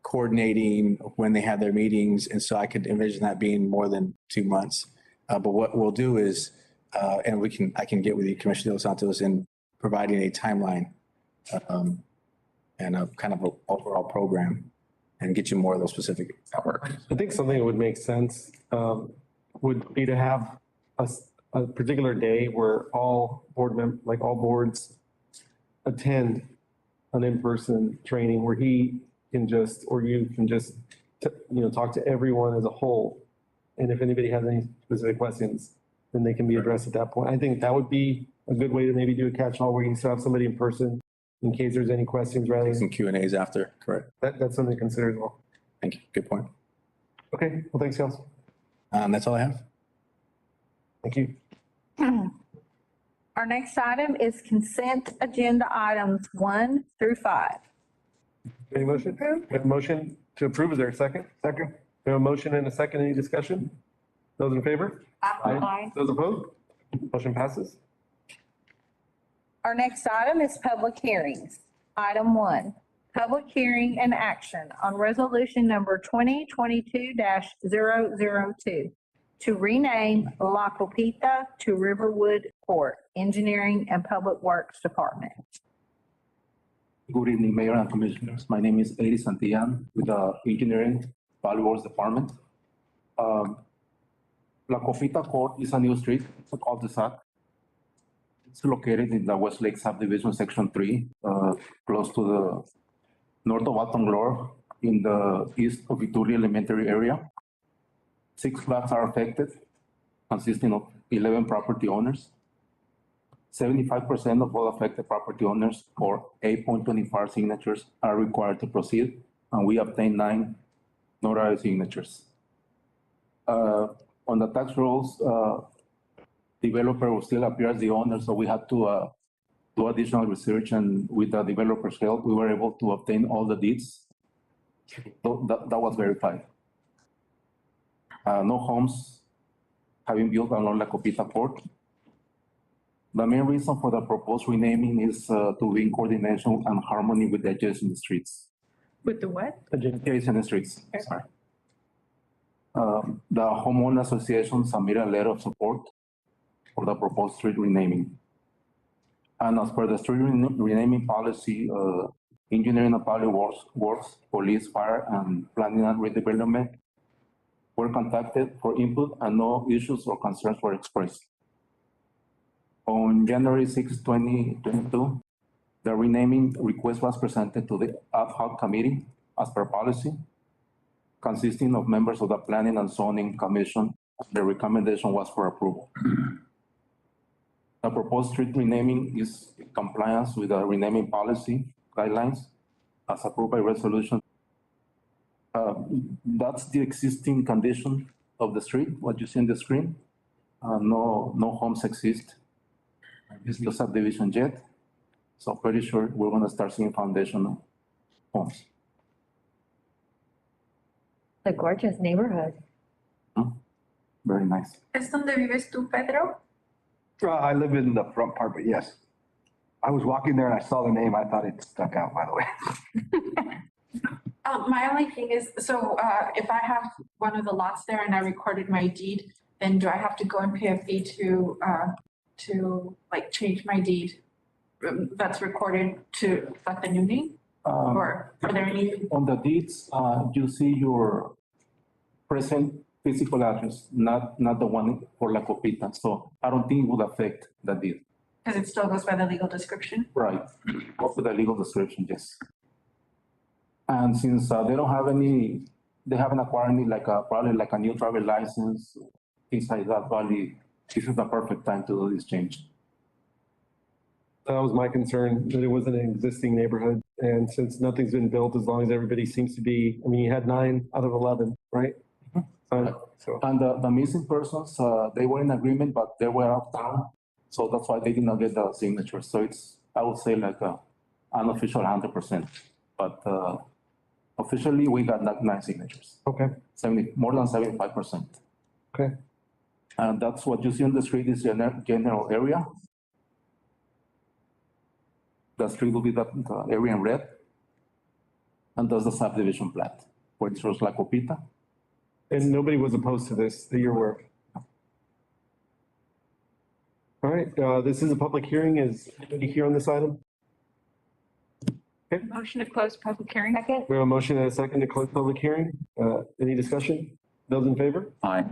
coordinating when they have their meetings. And so I could envision that being more than 2 months. But what we'll do is, and I can get with you, Commissioner Dos Santos, in providing a timeline and a kind of an overall program and get you more of those specific work. I think something that would make sense would be to have a particular day where all all boards attend an in-person training where he can just, or you can just, talk to everyone as a whole. And if anybody has any specific questions, then they can be addressed at that point. I think that would be a good way to maybe do a catch-all where you can still have somebody in person in case there's any questions, rather than Some Q&As after, correct? that's something to consider as well. Thank you. Good point. Okay, well, thanks, Council. That's all I have. Thank you. Our next item is consent agenda items 1 through 5. Any motion? We have a motion to approve. Is there a second? Second. We have a motion and a second. Any discussion? Those in favor? Aye. Those opposed? Motion passes. Our next item is public hearings. Item 1, public hearing and action on resolution number 2022-002 to rename La Copita to Riverwood Court, Engineering and Public Works Department. Good evening, Mayor and Commissioners. My name is Eddie Santillan with the Engineering Public Works Department. La Copita Court is a new street, it's a cul-de-sac. It's located in the Westlake Subdivision, Section 3, close to the north of Alton Glore, in the east of Ituri Elementary area. 6 lots are affected, consisting of 11 property owners. 75% of all affected property owners, or 8.25 signatures, are required to proceed, and we obtained 9 notarized signatures. On the tax rolls, developer will still appear as the owner, so we had to do additional research, and with the developer's help, we were able to obtain all the deeds. So that was verified. No homes have been built along La Copita Court. The main reason for the proposed renaming is to be in coordination and harmony with the adjacent streets. With the what? Adjacent streets, sorry. The homeowner association submitted a letter of support for the proposed street renaming. And as per the street renaming policy, engineering and public works, police, fire, and planning and redevelopment were contacted for input, and no issues or concerns were expressed. On January 6, 2022, the renaming request was presented to the ad hoc committee as per policy, consisting of members of the Planning and Zoning Commission. The recommendation was for approval. The proposed street renaming is in compliance with the renaming policy guidelines as approved by resolution. That's the existing condition of the street, what you see on the screen. No homes exist. It's no subdivision yet. So pretty sure we're gonna start seeing foundational homes. A gorgeous neighborhood. Very nice. ¿Es donde vives tú, Pedro? I live in the front part, but yes. I was walking there and I saw the name. I thought it stuck out, by the way. My only thing is, so if I have one of the lots there and I recorded my deed, then do I have to go and pay a fee to like change my deed that's recorded to like the new name? Or are there any? On the deeds, you see your present physical address, not the one for La Copita. So I don't think it would affect the deed. Because it still goes by the legal description? Right, go for the legal description, yes. And since they don't have any, they haven't acquired any, probably like a new driver license, things like that, probably this is the perfect time to do this change. That was my concern, that it wasn't an existing neighborhood. And since nothing's been built, as long as everybody seems to be, I mean, you had 9 out of 11, right? So, And the missing persons, they were in agreement, but they were out of town. So that's why they did not get the signature. So it's, I would say like a unofficial 100%. But officially, we got 9 signatures, okay, more than 75%. okay. And that's what you see on the street is general area. The street will be the area in red. And that's the subdivision plat, where it shows La Copita. And nobody was opposed to this, that you're aware of? All right, this is a public hearing. Is anybody here on this item? Motion to close public hearing? Second? We have a motion and a second to close public hearing. Any discussion? Those in favor? Aye.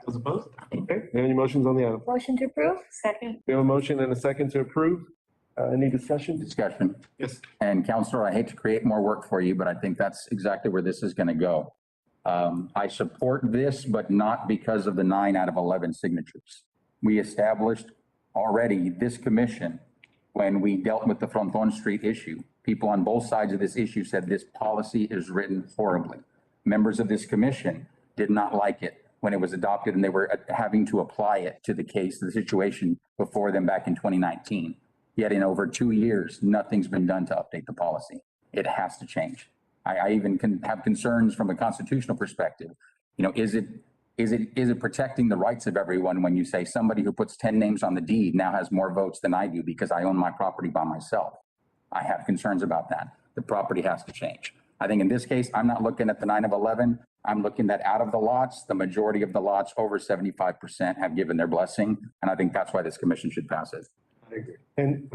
Those opposed? Okay, do you have any motions on the item? Motion to approve? Second. We have a motion and a second to approve. Any discussion? Discussion. Yes. And Counselor, I hate to create more work for you, but I think that's exactly where this is going to go. I support this, but not because of the 9 out of 11 signatures. We established already this commission when we dealt with the Fronton Street issue. People on both sides of this issue said this policy is written horribly. Members of this commission did not like it when it was adopted, and they were having to apply it to the case, the situation before them back in 2019. Yet in over 2 years, nothing's been done to update the policy. It has to change. I even can have concerns from a constitutional perspective. You know, is it protecting the rights of everyone when you say somebody who puts 10 names on the deed now has more votes than I do because I own my property by myself? I have concerns about that. The property has to change. I think in this case, I'm not looking at the 9 of 11. I'm looking at out of the lots, the majority of the lots, over 75% have given their blessing. And I think that's why this commission should pass it. I agree. And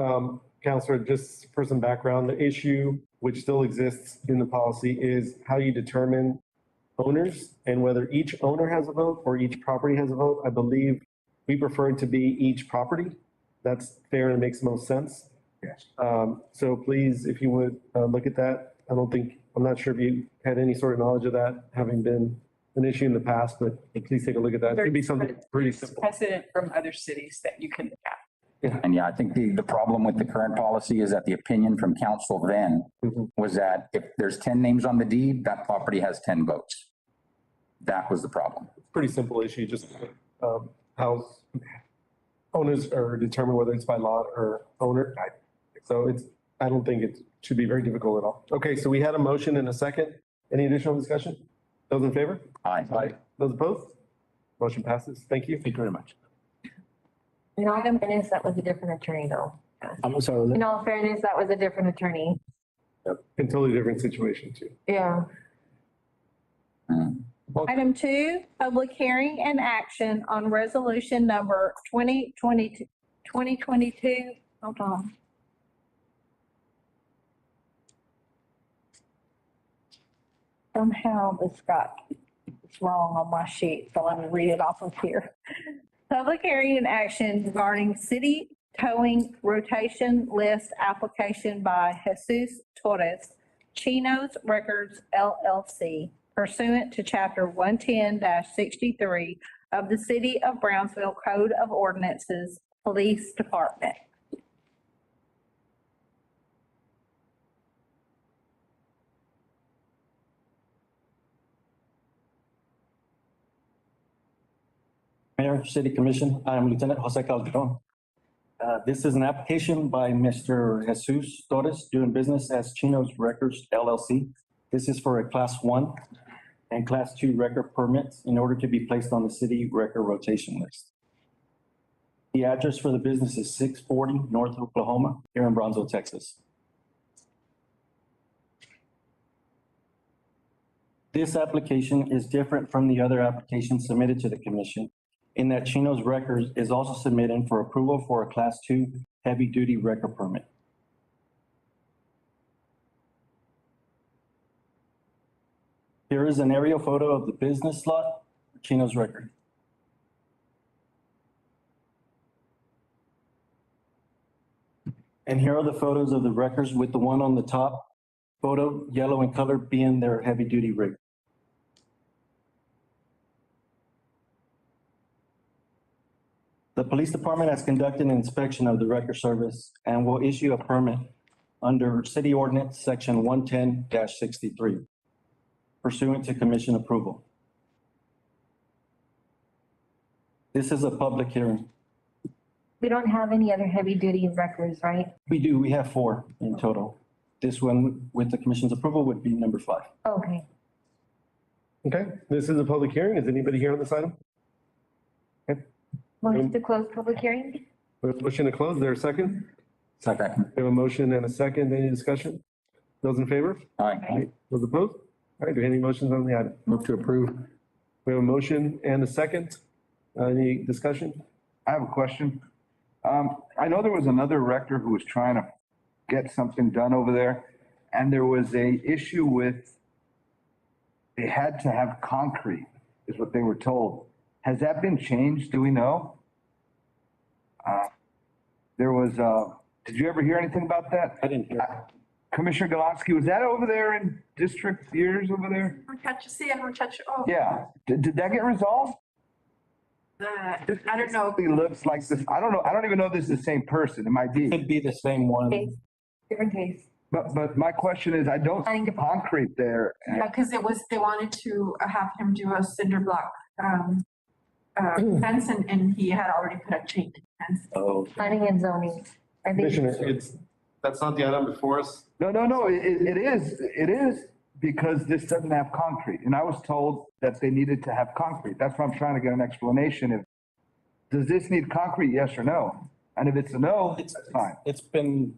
Counselor, just for some background, the issue which still exists in the policy is how you determine owners and whether each owner has a vote or each property has a vote. I believe we prefer it to be each property. That's fair and makes the most sense. Yes. So please, if you would look at that. I'm not sure if you had any sort of knowledge of that, having been an issue in the past, but please take a look at that. It'd be something pretty simple. Precedent from other cities that you can look at. And yeah, I think the problem with the current policy is that the opinion from council then was that if there's 10 names on the deed, that property has 10 votes. That was the problem. Pretty simple issue, just how owners are determined whether it's by lot or owner. So I don't think it should be very difficult at all. Okay, so we had a motion and a second. Any additional discussion? Those in favor? Aye. Aye. Those opposed? Motion passes. Thank you. Thank you very much. In all fairness, that was a different attorney though. I'm sorry. In all fairness, that was a different attorney. In totally different situation too. Yeah. Item 2, public hearing and action on resolution number 2022, hold on. Somehow this it's wrong on my sheet, so let me read it off of here. Public hearing and action regarding city towing rotation list application by Jesus Torres, Chino's Records LLC, pursuant to Chapter 110-63 of the City of Brownsville Code of Ordinances, Police Department. Mayor, City Commission, I am Lieutenant Jose Calderon. This is an application by Mr. Jesus Torres doing business as Chino's Records LLC. This is for a Class 1 and Class 2 record permits in order to be placed on the city record rotation list. The address for the business is 640 North Oklahoma, here in Brownsville, Texas. This application is different from the other applications submitted to the commission in that Chino's Records is also submitted for approval for a Class 2 heavy-duty record permit. Here is an aerial photo of the business lot, Chino's Record. And here are the photos of the records with the one on the top photo, yellow in color, being their heavy-duty rig. The police department has conducted an inspection of the record service and will issue a permit under City Ordinance Section 110-63 pursuant to commission approval. This is a public hearing. We don't have any other heavy-duty records, right? We do, we have 4 in total. This one, with the commission's approval, would be number 5. Okay. Okay, this is a public hearing. Is anybody here on this item? Okay, Motion to close public hearing? we have a motion to close. Is there a second? Second. We have a motion and a second. Any discussion? Those in favor? Aye. Those opposed? All right, do we have any motions on the item? Move to approve. We have a motion and a second. Any discussion? I have a question. I know there was another rector who was trying to get something done over there, and there was a issue with, they had to have concrete, is what they were told. Has that been changed? Do we know? There was, did you ever hear anything about that? I didn't hear. Commissioner Galaski, was that over there in district years over there? Oh, Yeah. Did that get resolved? I don't know. It looks like this, I don't know, I don't even know if this is the same person. It might be. Could be the same one. Case, different case. But my question is, I don't see concrete there. Yeah, because they wanted to have him do a cinder block, fence and he had already put a chain fence. Oh, Planning and zoning. I think Commissioner, that's not the item before us. No, it is because this doesn't have concrete. And I was told that they needed to have concrete. That's why I'm trying to get an explanation. Does this need concrete, yes or no? And if it's a no, that's fine. it's been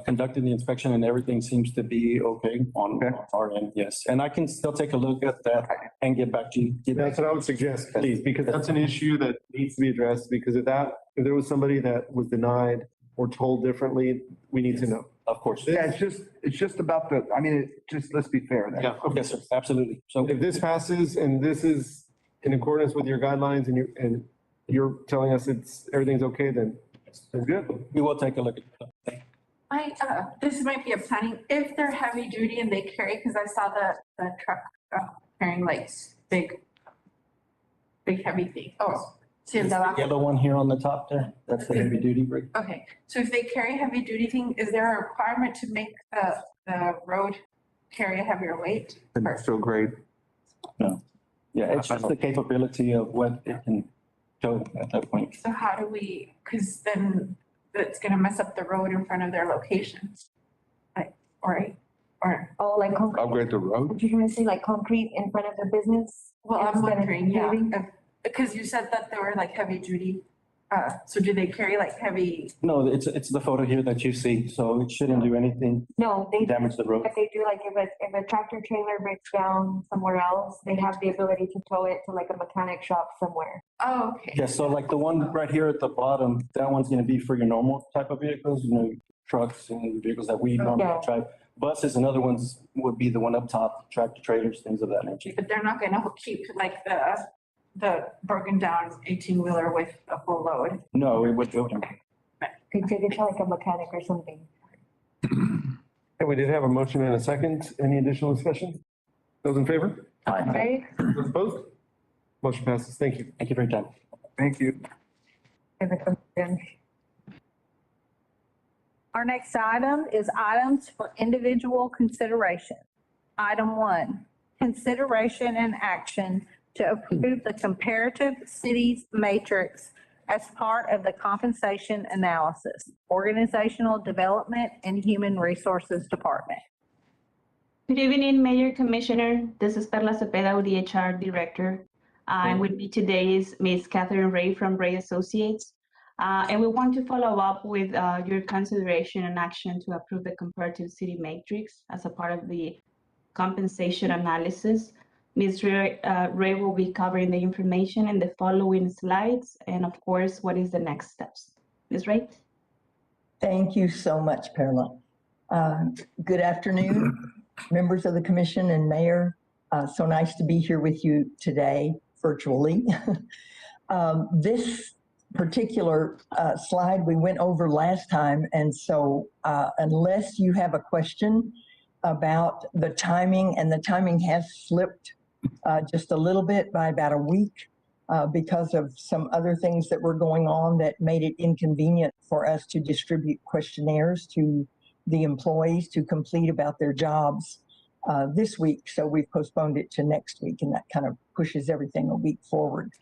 conducting the inspection and everything seems to be okay on our end, yes. And I can still take a look at that and get back to you. That's what I would suggest, please, because that's an issue that needs to be addressed, because if there was somebody that was denied or told differently, we need to know. Of course. Yeah, it's just about let's be fair then. Yeah, okay. Yes, sir, absolutely. So If this passes and this is in accordance with your guidelines and you're telling us everything's okay, then it's good. we will take a look at that. This might be a planning, if they're heavy duty and they carry, because I saw the truck carrying like big heavy thing. Oh, see the Yellow one here on the top there, that's the heavy duty rig. Okay, so if they carry heavy duty thing, is there a requirement to make the road carry a heavier weight? Still great. No. Yeah, it's just the capability of what it can show at that point. So how do we, because then that's gonna mess up the road in front of their location. Or, Oh, like concrete. Upgrade the road. Did you want to say like concrete in front of the business? well, I'm instead of wondering, yeah, paving? because you said that they were like heavy duty. So do they carry like heavy? No, it's the photo here that you see, so it shouldn't do anything, No, they, damage the road. but they do like if a tractor trailer breaks down somewhere else, they have the ability to tow it to like a mechanic shop somewhere. Oh, okay. Yeah, so like the one right here at the bottom, that one's gonna be for your normal type of vehicles, trucks and vehicles that we normally Yeah. drive. Buses and other ones would be the one up top, tractor trailers, things of that nature. But they're not gonna keep like the broken down 18-wheeler with a full load. No, it would go. Could take it to like a mechanic or something. And we did have a motion and a second. Any additional discussion? Those in favor? Right? Those opposed? Motion passes. Thank you. Thank you for your time. Thank you. Our next item is items for individual consideration. Item 1, consideration and action to approve the comparative cities matrix as part of the compensation analysis, organizational development and human resources department. Good evening, Mayor, Commissioner. This is Perla Cepeda with the HR Director. And with me today is Ms. Catherine Ray from Ray Associates. And we want to follow up with your consideration and action to approve the comparative city matrix as a part of the compensation analysis. Ms. Ray will be covering the information in the following slides, and of course, what is the next steps. Ms. Ray? Thank you so much, Perla. Good afternoon, members of the commission and mayor. So nice to be here with you today virtually. This particular slide we went over last time, and so unless you have a question about the timing, and the timing has slipped just a little bit by about a week because of some other things that were going on that made it inconvenient for us to distribute questionnaires to the employees to complete about their jobs this week. So we've postponed it to next week, and that kind of pushes everything a week forward.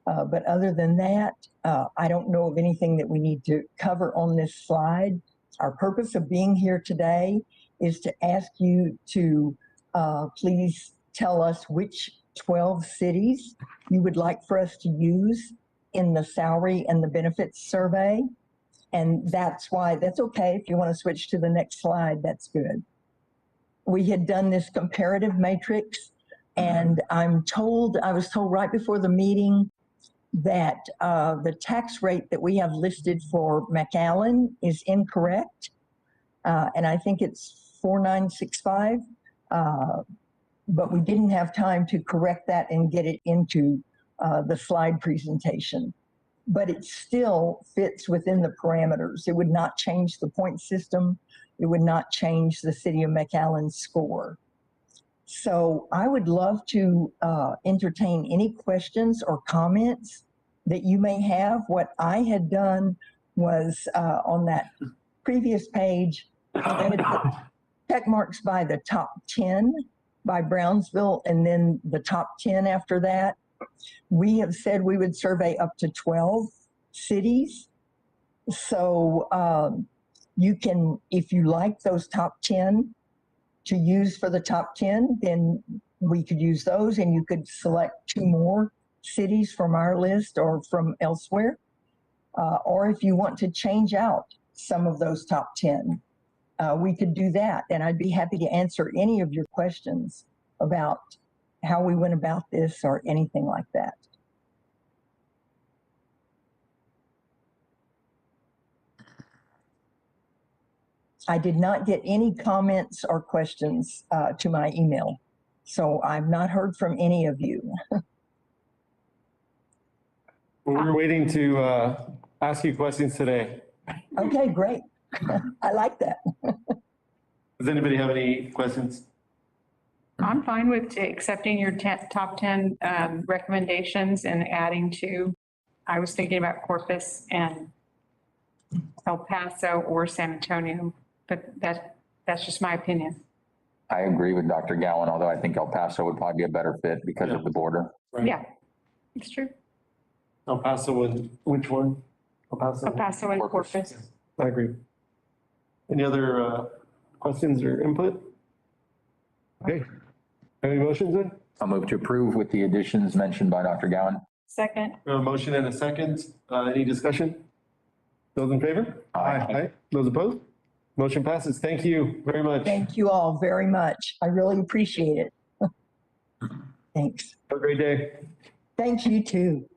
But other than that, I don't know of anything that we need to cover on this slide. Our purpose of being here today is to ask you to please tell us which 12 cities you would like for us to use in the salary and the benefits survey. And that's why, that's okay. If you want to switch to the next slide, that's good. We had done this comparative matrix, and I was told right before the meeting that the tax rate that we have listed for McAllen is incorrect. And I think it's 4965. But we didn't have time to correct that and get it into the slide presentation. But it still fits within the parameters. It would not change the point system. It would not change the city of McAllen's score. So I would love to entertain any questions or comments that you may have. What I had done was on that previous page, I had put check marks by the top 10 by Brownsville, and then the top 10 after that. We have said we would survey up to 12 cities. So you can, if you like those top 10 to use for the top 10, then we could use those, and you could select 2 more cities from our list or from elsewhere. Or if you want to change out some of those top 10, we could do that. And I'd be happy to answer any of your questions about how we went about this or anything like that. I did not get any comments or questions to my email, so I've not heard from any of you. We're waiting to ask you questions today. Okay, great. I like that. Does anybody have any questions? I'm fine with accepting your top 10 recommendations and adding to, I was thinking about Corpus and El Paso or San Antonio, but that's just my opinion. I agree with Dr. Gowan, although I think El Paso would probably be a better fit because of the border. Right. Yeah, it's true. El Paso and which one? El Paso? El Paso and Corpus. I agree. Any other questions or input? Okay. Any motions then? I'll move to approve with the additions mentioned by Dr. Gowan. Second. We have a motion and a second. Any discussion? Those in favor? Aye. Those opposed? Motion passes. Thank you very much. Thank you all very much. I really appreciate it. Thanks. Have a great day. Thank you too.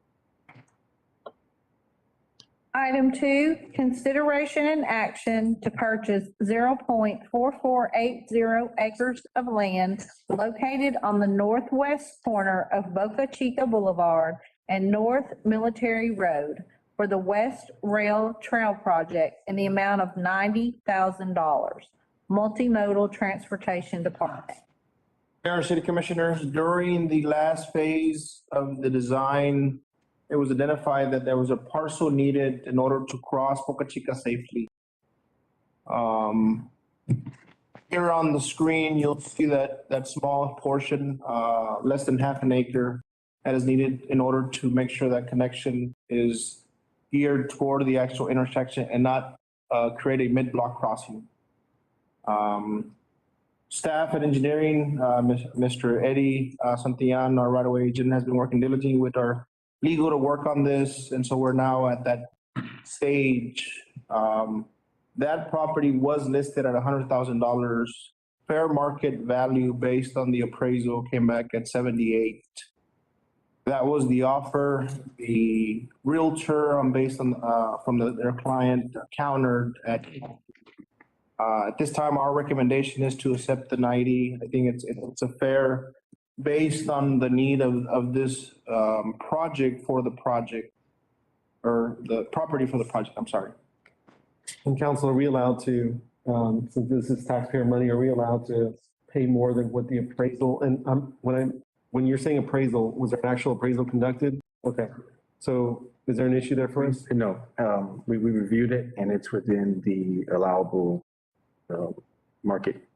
Item 2, consideration and action to purchase 0.4480 acres of land located on the northwest corner of Boca Chica Boulevard and North Military Road for the West Rail Trail Project in the amount of $90,000, Multimodal Transportation Department. Mayor, City Commissioners, during the last phase of the design, it was identified that there was a parcel needed in order to cross Boca Chica safely. Here on the screen, you'll see that small portion, less than half an acre, that is needed in order to make sure that connection is geared toward the actual intersection and not create a mid-block crossing. staff at engineering, Mr. Eddie Santillan, our right-of-way agent, has been working diligently with our legal to work on this. And so we're now at that stage. That property was listed at $100,000. Fair market value based on the appraisal came back at 78. That was the offer. The realtor, based on, from their client, countered at this time, our recommendation is to accept the 90. I think it's a fair, based on the need of this project for the project, or the property for the project, I'm sorry. And council, are we allowed to, since this is taxpayer money, are we allowed to pay more than what the appraisal, and when you're saying appraisal, was there an actual appraisal conducted? Okay, so is there an issue there for us? No, we reviewed it and it's within the allowable market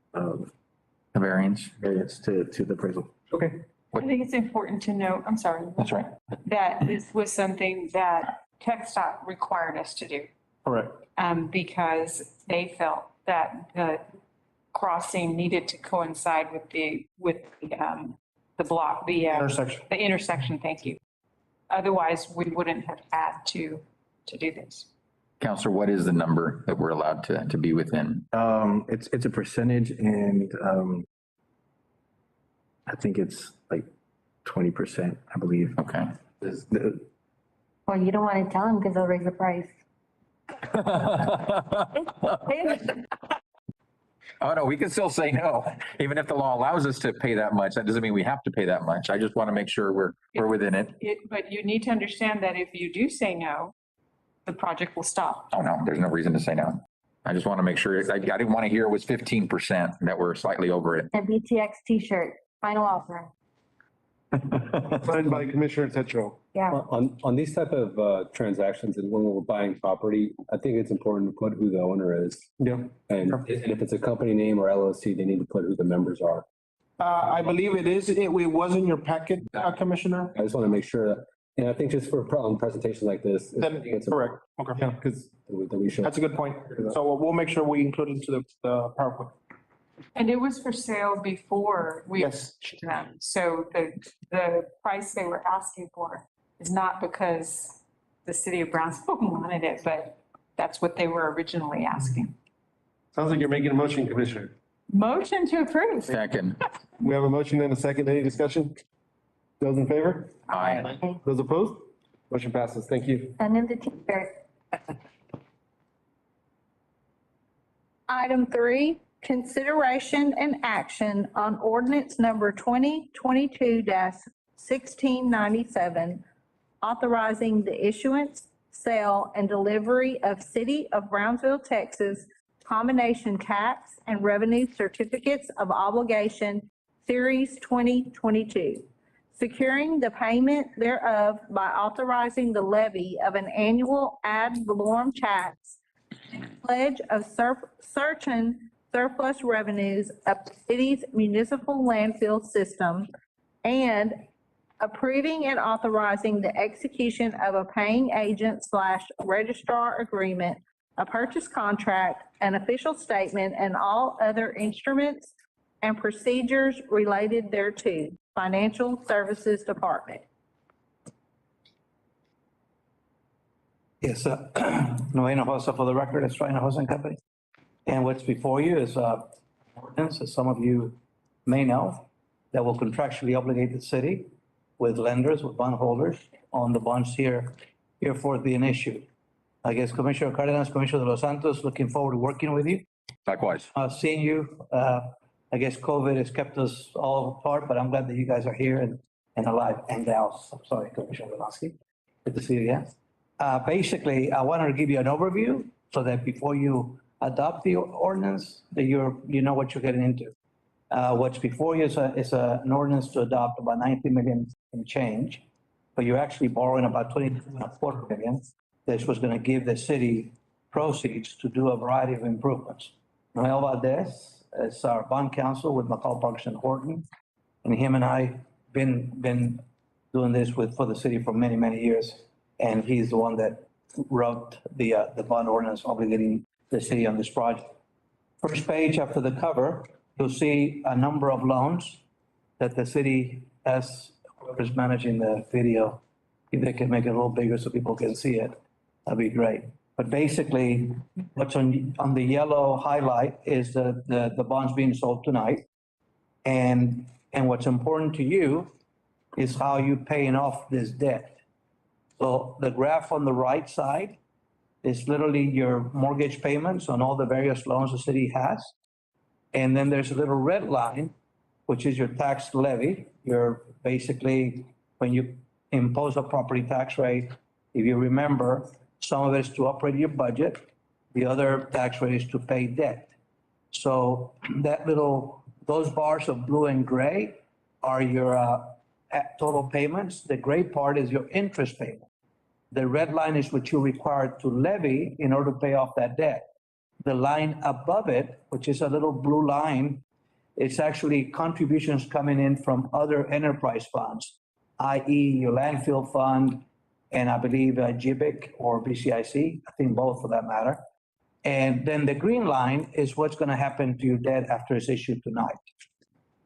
variance to the appraisal. Okay. I think it's important to note, I'm sorry. That's right. That this was something that TxDOT required us to do. Correct. Because they felt that the crossing needed to coincide with the block, the Intersection. the intersection, thank you. Otherwise, we wouldn't have had to do this. Counselor, what is the number that we're allowed to be within? It's a percentage and I think it's like 20%, I believe. Okay. Well, you don't want to tell them because they'll raise the price. Oh, no, we can still say no. Even if the law allows us to pay that much, that doesn't mean we have to pay that much. I just want to make sure we're within it. But you need to understand that if you do say no, the project will stop. Oh, no, there's no reason to say no. I just want to make sure, I didn't want to hear it was 15%, that we're slightly over it. A BTX t-shirt, final offer. Signed by Commissioner Tetro. Yeah. On these type of transactions and when we're buying property, I think it's important to put who the owner is. Yeah. And if it's a company name or LLC, they need to put who the members are. I believe it is, it was in your packet, Commissioner. I just want to make sure that, and I think just for a presentation like this. Then, correct, okay. Yeah, because That we should. That's a good point. So we'll make sure we include it into the PowerPoint. And it was for sale before we. Yes. Them. So the price they were asking for is not because the city of Brownsville wanted it, but that's what they were originally asking. sounds like you're making a motion, Commissioner. Motion to approve. Second. We have a motion and a second. Any discussion? Those in favor? Aye. Those opposed? Motion passes. Thank you. And then the t-shirt. Item 3, consideration and action on ordinance number 2022-1697, authorizing the issuance, sale, and delivery of City of Brownsville, Texas combination tax and revenue certificates of obligation, Series 2022, securing the payment thereof by authorizing the levy of an annual ad valorem tax, pledge of certain surplus revenues of the city's municipal landfill system, and approving and authorizing the execution of a paying agent / registrar agreement, a purchase contract, an official statement, and all other instruments and procedures related thereto. Financial Services Department. Yes, Novena Hosa for the record, it's Ryan Hosa and Company. And what's before you is ordinance, as some of you may know, that will contractually obligate the city with lenders, with bondholders on the bonds herefore being issued. I guess Commissioner Cardenas, Commissioner De Los Santos, looking forward to working with you. Likewise. Seeing you. I guess COVID has kept us all apart, but I'm glad that you guys are here and alive, and gals. I'm sorry, Commissioner Lewandowski. Good to see you again. Basically, I wanted to give you an overview so that before you adopt the ordinance, that you know what you're getting into. What's before you is an ordinance to adopt about 90 million in change, but you're actually borrowing about 22.25 million. This was going to give the city proceeds to do a variety of improvements. Noel Valdez is our bond counsel with McCall Parks and Horton, and him and I been doing this for the city for many, many years. And he's the one that wrote the bond ordinance obligating the city on this project. First page after the cover, you'll see a number of loans that the city has, whoever's managing the video, if they can make it a little bigger so people can see it, that'd be great. But basically, what's on the yellow highlight is the bonds being sold tonight. And what's important to you is how you paying off this debt. So the graph on the right side is literally your mortgage payments on all the various loans the city has. And then there's a little red line, which is your tax levy. You're basically, when you impose a property tax rate, if you remember, some of it is to operate your budget. The other tax rate is to pay debt. So those bars of blue and gray are your total payments. The gray part is your interest payment. The red line is what you're required to levy in order to pay off that debt. The line above it, which is a little blue line, it's actually contributions coming in from other enterprise funds, i.e. your landfill fund, and I believe GBIC or BCIC, I think both for that matter. And then the green line is what's going to happen to your debt after it's issued tonight.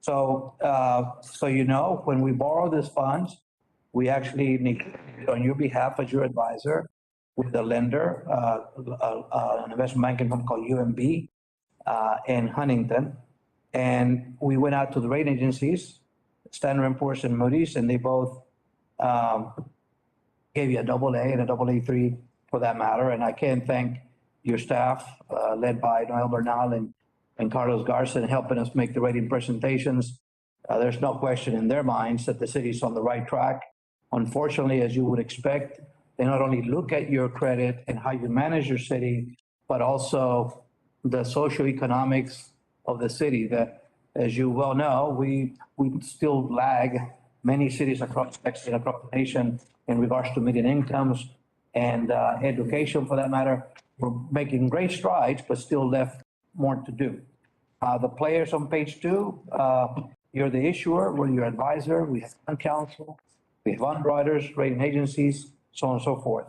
So, when we borrow these funds, we actually negotiate on your behalf as your advisor with the lender, an investment banking firm called UMB in Huntington. And we went out to the rating agencies, Standard & Poor's and Moody's, and they both gave you a AA and a AA3 for that matter. And I can't thank your staff, led by Noel Bernal and Carlos Garza, helping us make the rating presentations. There's no question in their minds that the city's on the right track. Unfortunately, as you would expect, they not only look at your credit and how you manage your city, but also the socioeconomics of the city that, as you well know, we still lag many cities across Texas and across the nation in regards to median incomes and education for that matter. We're making great strides, but still left more to do. The players on page 2, you're the issuer, we're your advisor, we have fund counsel, we have underwriters, rating agencies, so on and so forth.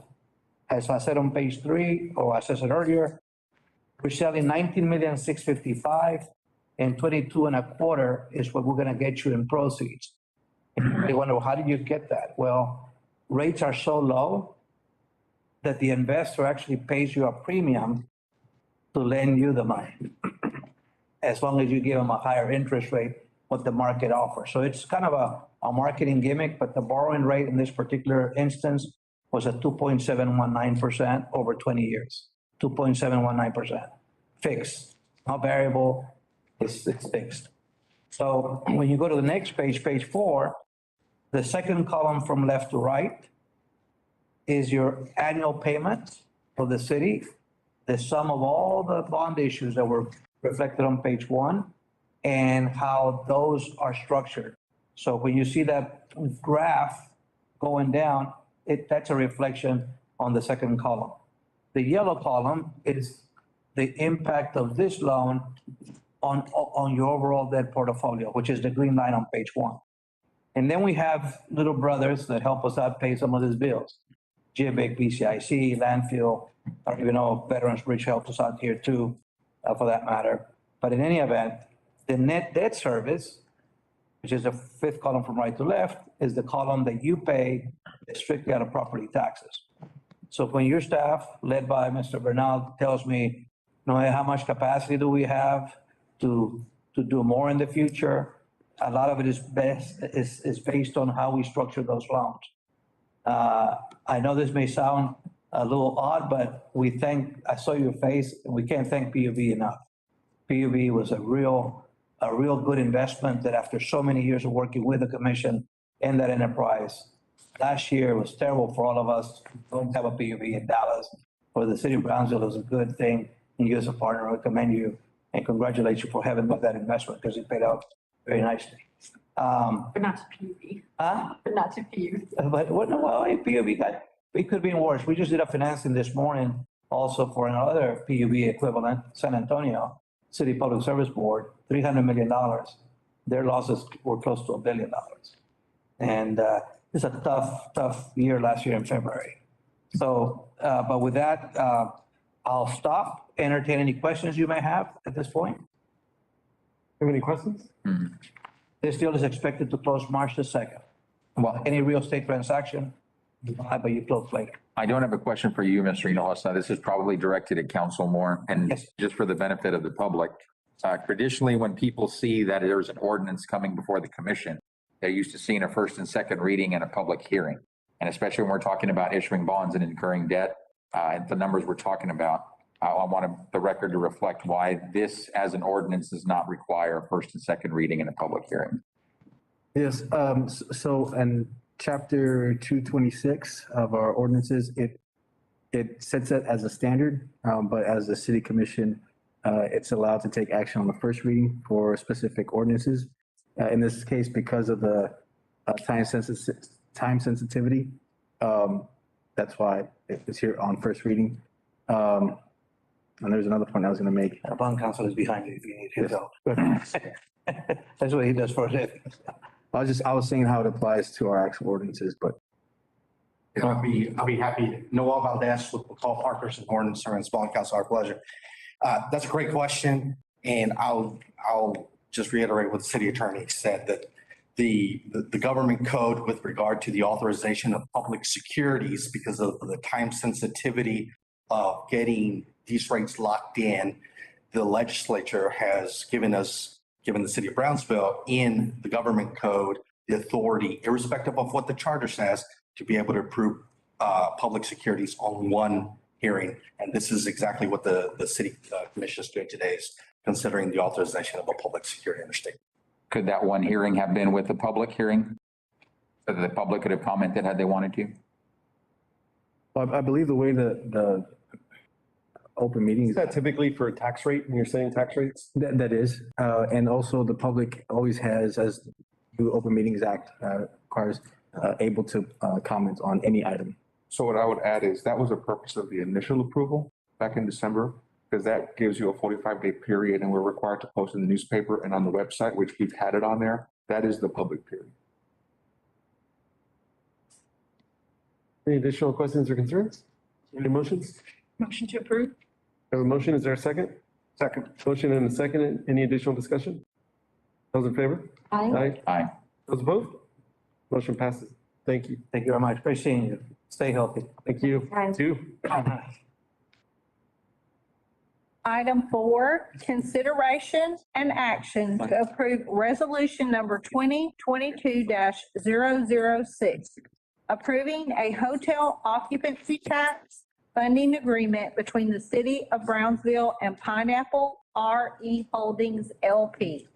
As I said on page 3, or as I said earlier, we're selling 19,655,000 and 22.25 is what we're going to get you in proceeds. And they wonder, well, how did you get that? Well, rates are so low that the investor actually pays you a premium to lend you the money, as long as you give them a higher interest rate, what the market offers. So it's kind of a marketing gimmick, but the borrowing rate in this particular instance was at 2.719% over 20 years, 2.719%, fixed, not variable, it's fixed. So when you go to the next page, page 4, the second column from left to right is your annual payments for the city, the sum of all the bond issues that were reflected on page 1 and how those are structured. So when you see that graph going down, that's a reflection on the second column. The yellow column is the impact of this loan on your overall debt portfolio, which is the green line on page 1. And then we have little brothers that help us out pay some of these bills. GBIC, BCIC, landfill, I don't even know if Veterans Bridge helps us out here too, for that matter. But in any event, the net debt service, which is the 5th column from right to left, is the column that you pay strictly out of property taxes. So when your staff, led by Mr. Bernal, tells me, Noé, how much capacity do we have to do more in the future? A lot of it is based on how we structure those loans. I know this may sound a little odd, but I saw your face, and we can't thank PUB enough. PUB was a real good investment that after so many years of working with the commission and that enterprise, last year was terrible for all of us. We don't have a PUB in Dallas. For the city of Brownsville, it was a good thing. And you as a partner, I commend you and congratulate you for having made that investment because it paid out very nicely. But not to PUB. Huh? But not to PUB. But PUB it could be worse. We just did a financing this morning also for another PUB equivalent, San Antonio City Public Service Board, $300 million. Their losses were close to $1 billion. And it's a tough year last year in February. So, but with that, I'll stop, entertain any questions you may have at this point. Have any questions? This deal is expected to close March the 2nd. Well, any real estate transaction, you buy, but you close later. I don't have a question for you, Mr. Hinojosa. This is probably directed at council more, and Yes. just for the benefit of the public. Traditionally, when people see that there's an ordinance coming before the commission, they're used to seeing a first and second reading and a public hearing. And especially when we're talking about issuing bonds and incurring debt, and the numbers we're talking about, I want the record to reflect why this as an ordinance does not require a first and second reading and a public hearing. Yes, so in chapter 226 of our ordinances, it sets it as a standard, but as the city commission, it's allowed to take action on the first reading for specific ordinances. In this case, because of the time sensitivity, that's why it's here on first reading. And there's another point I was going to make. Bond counsel is behind you if you need his help. That's what he does for a living. I was saying how it applies to our actual ordinances, but I'll be happy. Noel Valdez with Paul Parker's and Ordinance Service, Bond Council, our pleasure. That's a great question, and I'll just reiterate what the city attorney said, that the government code with regard to the authorization of public securities, because of the time sensitivity of getting these rates locked in, the legislature has given the city of Brownsville in the government code the authority, irrespective of what the charter says, to be able to approve public securities on one hearing. And this is exactly what the city commission is doing today, is considering the authorization of a public security in the state. Could that one hearing have been with the public hearing? So that the public could have commented had they wanted to? Well, I believe the way the open meetings. Is that typically for a tax rate when you're saying tax rates? That is, and also the public always has, as the Open Meetings Act requires, able to comment on any item. So what I would add is that was the purpose of the initial approval back in December, because that gives you a 45-day period, and we're required to post in the newspaper and on the website, which we've had it on there. That is the public period. Any additional questions or concerns? Any motions? Motion to approve? Have a motion, is there a second? Second. Motion and a second, any additional discussion? Those in favor? Aye. Aye. Those opposed? Motion passes. Thank you. Thank you very much. Great seeing you. Stay healthy. Thank you. Aye. Two. Item 4, consideration and action to approve resolution number 2022-006, approving a hotel occupancy tax funding agreement between the city of Brownsville and Pineapple RE Holdings LP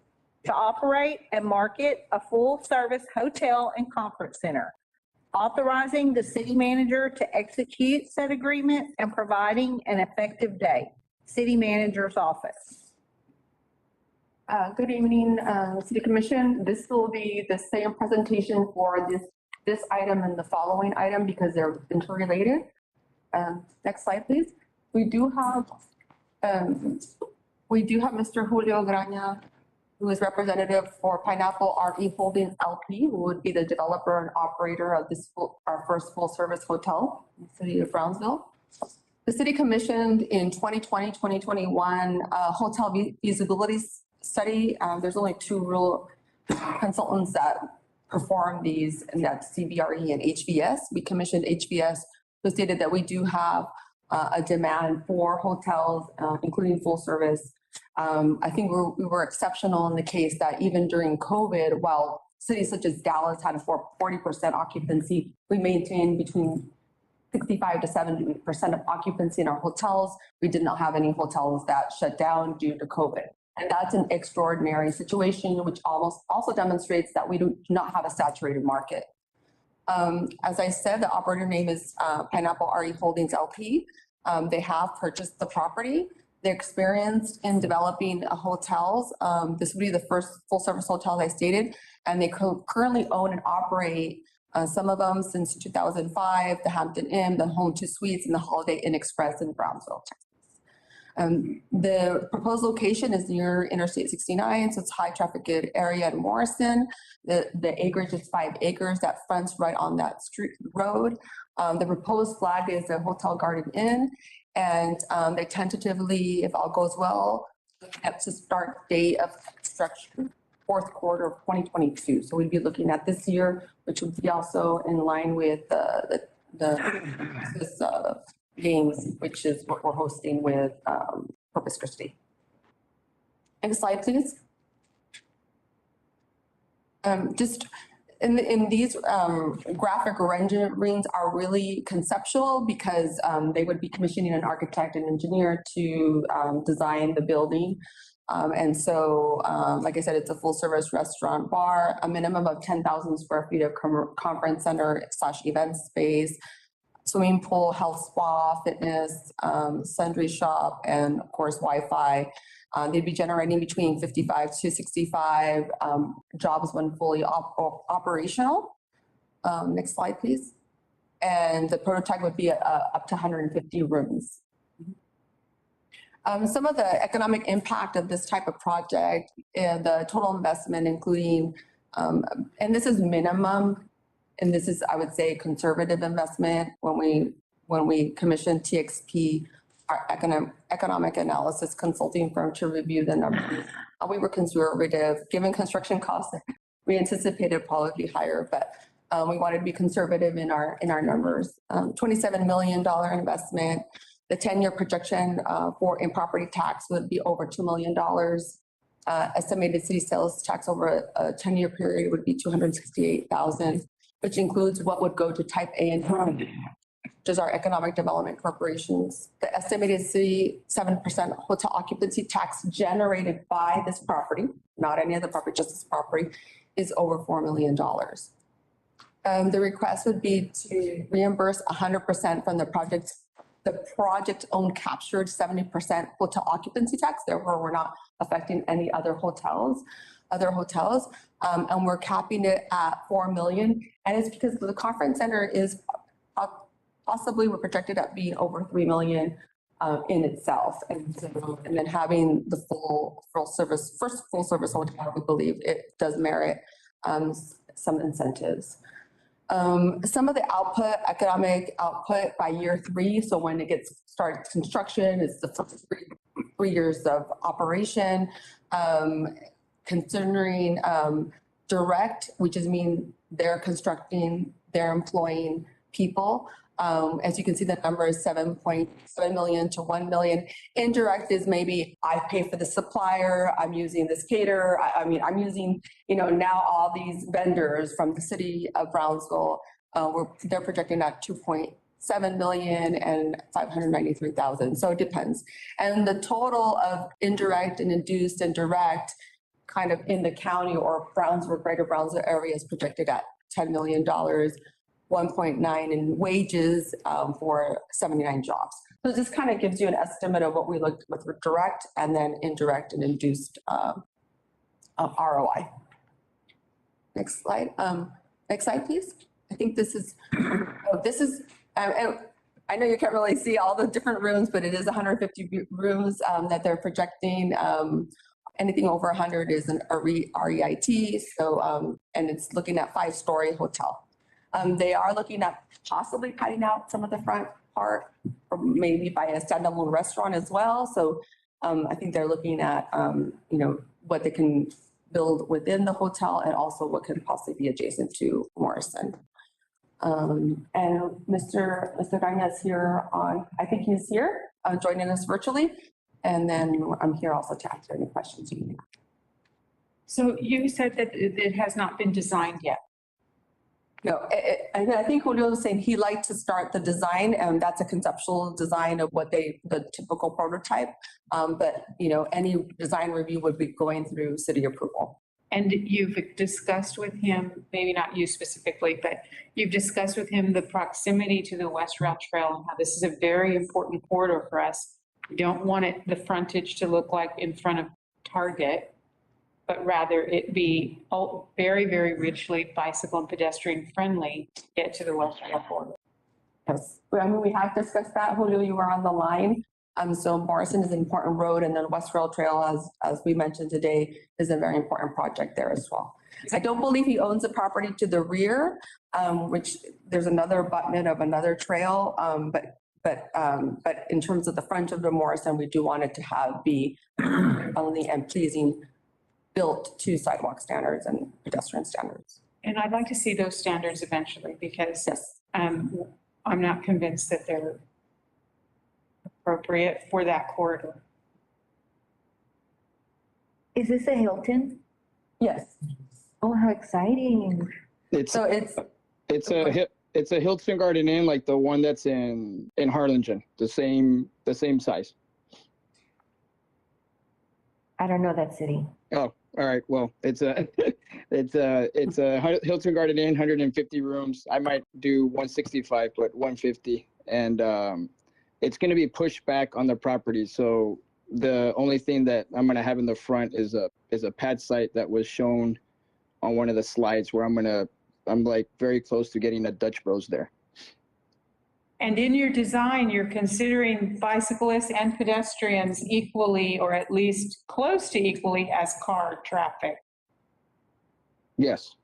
to operate and market a full-service hotel and conference center, authorizing the city manager to execute said agreement and providing an effective date. City Manager's Office. Good evening, City Commission. This will be the same presentation for this item and the following item because they're interrelated. Next slide, please. We do have Mr. Julio Graña, who is representative for Pineapple RE Holdings LP, who would be the developer and operator of our first full-service hotel in the city of Brownsville. The city commissioned in 2020, 2021, a hotel feasibility study. There's only two real consultants that perform these, and that's CBRE and HVS. We commissioned HVS, who stated that we do have a demand for hotels, including full service. I think we were exceptional in the case that even during COVID, while cities such as Dallas had a 40% occupancy, we maintained between 65 to 70% of occupancy in our hotels. We did not have any hotels that shut down due to COVID. And that's an extraordinary situation, which also demonstrates that we do not have a saturated market. As I said, the operator name is Pineapple RE Holdings LP. They have purchased the property. They're experienced in developing hotels. This would be the first full service hotel I stated, and they currently own and operate some of them since 2005, the Hampton Inn, the Home 2 Suites, and the Holiday Inn Express in Brownsville, Texas. The proposed location is near Interstate 69, so it's high traffic area in Morrison. The acreage is 5 acres that fronts right on that road. The proposed flag is a Hotel Garden Inn, and they tentatively, if all goes well, That's the start date of construction, fourth quarter of 2022. So we'd be looking at this year, which would be also in line with this games, which is what we're hosting with Corpus Christi. Next slide, please. Just in these graphic renderings are really conceptual because they would be commissioning an architect and engineer to design the building. And so, like I said, it's a full service restaurant bar, a minimum of 10,000 square feet of conference center / event space, swimming pool, health spa, fitness, sundry shop, and of course, Wi-Fi. They'd be generating between 55 to 65 jobs when fully operational. Next slide, please. And the prototype would be up to 150 rooms. Some of the economic impact of this type of project, the total investment, including, and this is minimum, and this is, I would say, conservative investment when we commissioned TXP, our economic analysis consulting firm, to review the numbers. We were conservative, given construction costs. We anticipated probably higher, but we wanted to be conservative in our numbers. $27 million investment. The 10-year projection in property tax would be over $2 million. Estimated city sales tax over a 10-year period would be $268,000, which includes what would go to type A and B, which is our economic development corporations. The estimated city 7% hotel occupancy tax generated by this property, not any other property, just this property, is over $4 million. The request would be to reimburse 100% from the project owned captured 70% hotel occupancy tax. Therefore, we're not affecting any other hotels. And we're capping it at $4 million. And it's because the conference center is possibly, we're projected at being over $3 million in itself. And then having the first full service hotel, we believe it does merit some incentives. Some of the economic output by year 3. So when it gets started construction, it's the first three years of operation. Considering direct, which is mean they're constructing, they're employing people. As you can see, the number is 7.7 million to 1 million. Indirect is maybe I pay for the supplier, I'm using this caterer. I'm using, now all these vendors from the city of Brownsville. They're projecting at 2.7 million and 593,000. So it depends. And the total of indirect and induced and direct kind of in the county or Brownsville, greater Brownsville area is projected at $10 million. 1.9 in wages for 79 jobs. So this kind of gives you an estimate of what we looked with direct and then indirect and induced ROI. Next slide. Next slide, please. I think this is, I know you can't really see all the different rooms, but it is 150 rooms that they're projecting. Anything over 100 is an REIT. So, and it's looking at 5-story hotel. They are looking at possibly cutting out some of the front part, or maybe by a standalone restaurant as well. So I think they're looking at, what they can build within the hotel and also what could possibly be adjacent to Morrison. And Mr. Gaina is here I think he's here joining us virtually. And then I'm here also to answer any questions you may have. So you said that it has not been designed yet. No, I think Julio was saying he'd like to start the design, and that's a conceptual design of the typical prototype. But, any design review would be going through city approval. And you've discussed with him, maybe not you specifically, but you've discussed with him the proximity to the West Rail Trail and how this is a very important corridor for us. We don't want the frontage to look like in front of Target, but rather it be very, very richly bicycle and pedestrian friendly to get to the West Rail corridor. Yes, we have discussed that. Julio, you were on the line. So Morrison is an important road, and then West Rail Trail, as we mentioned today, is a very important project there as well. I don't believe he owns a property to the rear, which there's another abutment of another trail, but But in terms of the front of the Morrison, we do want it to be only and pleasing, built to sidewalk standards and pedestrian standards. And I'd like to see those standards eventually because I'm not convinced that they're appropriate for that corridor. Is this a Hilton? Yes. Oh, how exciting. It's a Hilton Garden Inn, like the one that's in Harlingen, the same size. I don't know that city. Oh, all right. Well, it's a Hilton Garden Inn, 150 rooms. I might do 165, but 150, and it's going to be pushed back on the property. So the only thing that I'm going to have in the front is a pad site that was shown on one of the slides where I'm like very close to getting a Dutch Bros there. And in your design, you're considering bicyclists and pedestrians equally, or at least close to equally, as car traffic. Yes.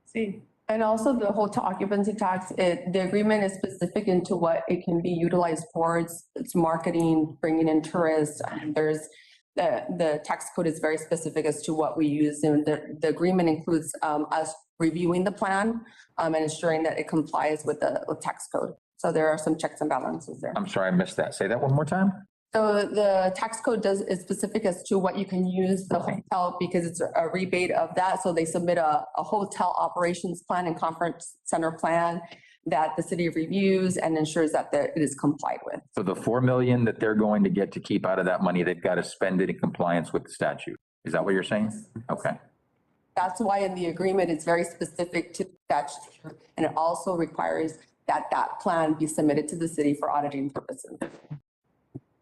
See. And also the hotel occupancy tax, the agreement is specific into what it can be utilized for. It's marketing, bringing in tourists. And there's the tax code is very specific as to what we use. And the agreement includes us reviewing the plan and ensuring that it complies with the tax code. So there are some checks and balances there. I'm sorry, I missed that. Say that one more time. So the tax code is specific as to what you can use the hotel because it's a rebate of that. So they submit a hotel operations plan and conference center plan that the city reviews and ensures that it is complied with. So the 4 million that they're going to get to keep out of that money, they've got to spend it in compliance with the statute. Is that what you're saying? Okay. That's why in the agreement, it's very specific to that, and it also requires that plan be submitted to the city for auditing purposes.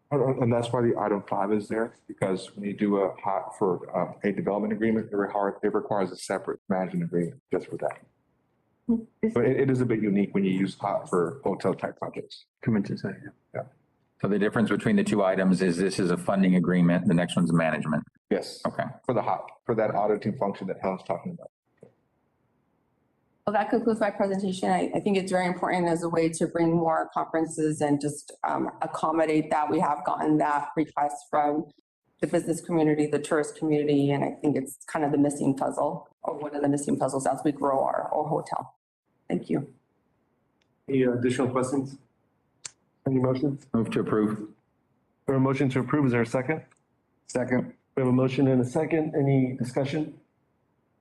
And that's why the item 5 is there, because when you do a development agreement, it requires a separate management agreement just for that. But it is a bit unique when you use HOT for hotel type projects. Convention center. Yeah. So the difference between the two items is this is a funding agreement, the next one's a management. Yes. Okay. For the HOT, for that auditing function that Helen's talking about. Well, that concludes my presentation. I think it's very important as a way to bring more conferences and just accommodate that. We have gotten that request from the business community, the tourist community, and I think it's kind of the missing puzzle or one of the missing puzzles as we grow our hotel. Thank you. Any additional questions? Any motions? Move to approve. We have a motion to approve. Is there a second? Second. We have a motion and a second. Any discussion?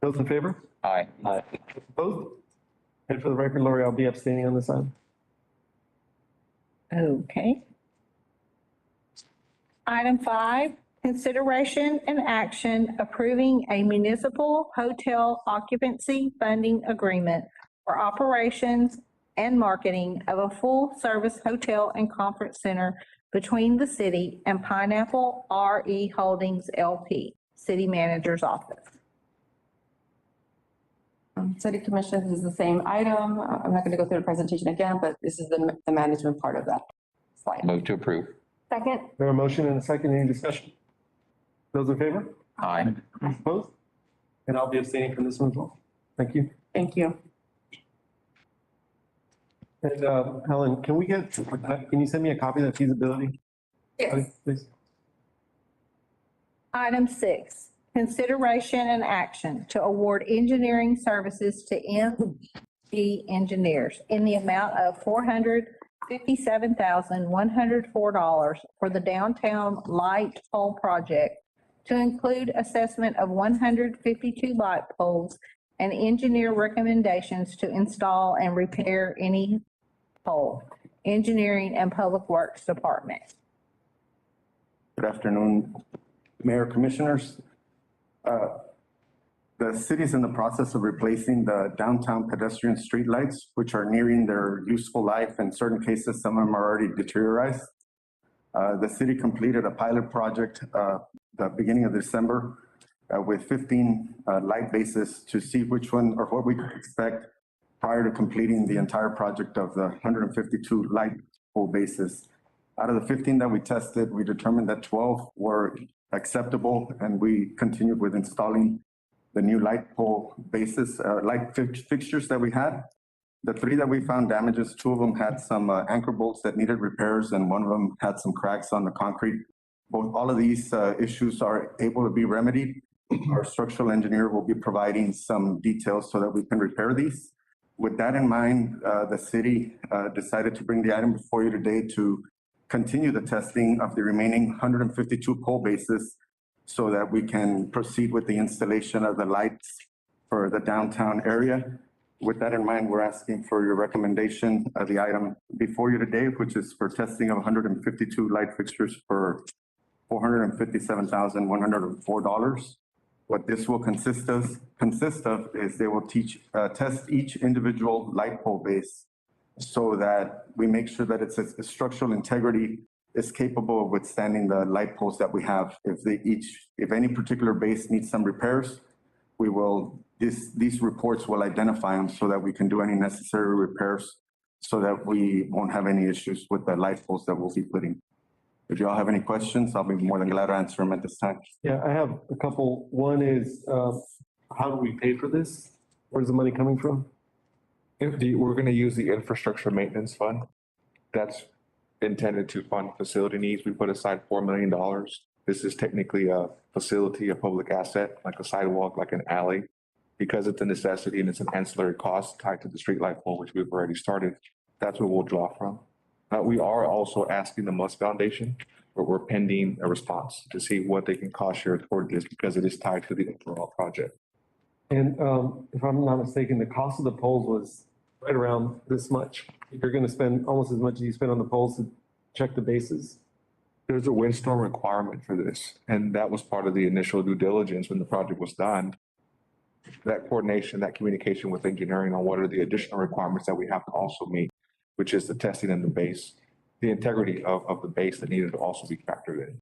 Those in favor? Aye. Aye. Opposed? And for the record, Lori, I'll be abstaining on this item. Okay. Item 5, consideration and action approving a municipal hotel occupancy funding agreement for operations and marketing of a full-service hotel and conference center between the city and Pineapple RE Holdings LP, City Manager's Office. City Commission is the same item. I'm not going to go through the presentation again, but this is the management part of that slide. Move to approve. Second. We have a motion and a second. Any discussion? Those in favor? Aye. Opposed? And I'll be abstaining from this one as well. Thank you. Thank you. And Helen, can you send me a copy of the feasibility? Yes. Please. Item 6, consideration and action to award engineering services to MG Engineers in the amount of $457,104 for the downtown light pole project to include assessment of 152 light poles and engineer recommendations to install and repair any pole. Engineering and Public Works Department. Good afternoon, Mayor, Commissioners. The city is in the process of replacing the downtown pedestrian streetlights, which are nearing their useful life. In certain cases, some of them are already deteriorized. The city completed a pilot project the beginning of December with 15 light bases to see which one or what we could expect prior to completing the entire project of the 152 light pole bases. Out of the 15 that we tested, we determined that 12 were acceptable, and we continued with installing the new light pole bases, light fixtures that we had. The three that we found damages, two of them had some anchor bolts that needed repairs, and one of them had some cracks on the concrete. All of these issues are able to be remedied. Our structural engineer will be providing some details so that we can repair these. With that in mind, the city decided to bring the item before you today to continue the testing of the remaining 152 pole bases so that we can proceed with the installation of the lights for the downtown area. With that in mind, we're asking for your recommendation of the item before you today, which is for testing of 152 light fixtures for $457,104. What this will consist of is they will test each individual light pole base so that we make sure that its structural integrity is capable of withstanding the light poles that we have. If any particular base needs some repairs, these reports will identify them so that we can do any necessary repairs so that we won't have any issues with the light poles that we'll be putting. If you all have any questions, I'll be more than glad to answer them at this time. Yeah, I have a couple. One is, how do we pay for this? Where's the money coming from? We're going to use the infrastructure maintenance fund. That's intended to fund facility needs. We put aside $4 million. This is technically a facility, a public asset, like a sidewalk, like an alley. Because it's a necessity and it's an ancillary cost tied to the streetlight pole, which we've already started, that's what we'll draw from. We are also asking the Musk Foundation, but we're pending a response to see what they can cost share toward this because it is tied to the overall project. And if I'm not mistaken, the cost of the poles was right around this much. You're going to spend almost as much as you spend on the poles to check the bases. There's a windstorm requirement for this, and that was part of the initial due diligence when the project was done. That coordination, that communication with engineering on what are the additional requirements that we have to also meet, which is the testing and the base, the integrity of the base that needed to also be factored in.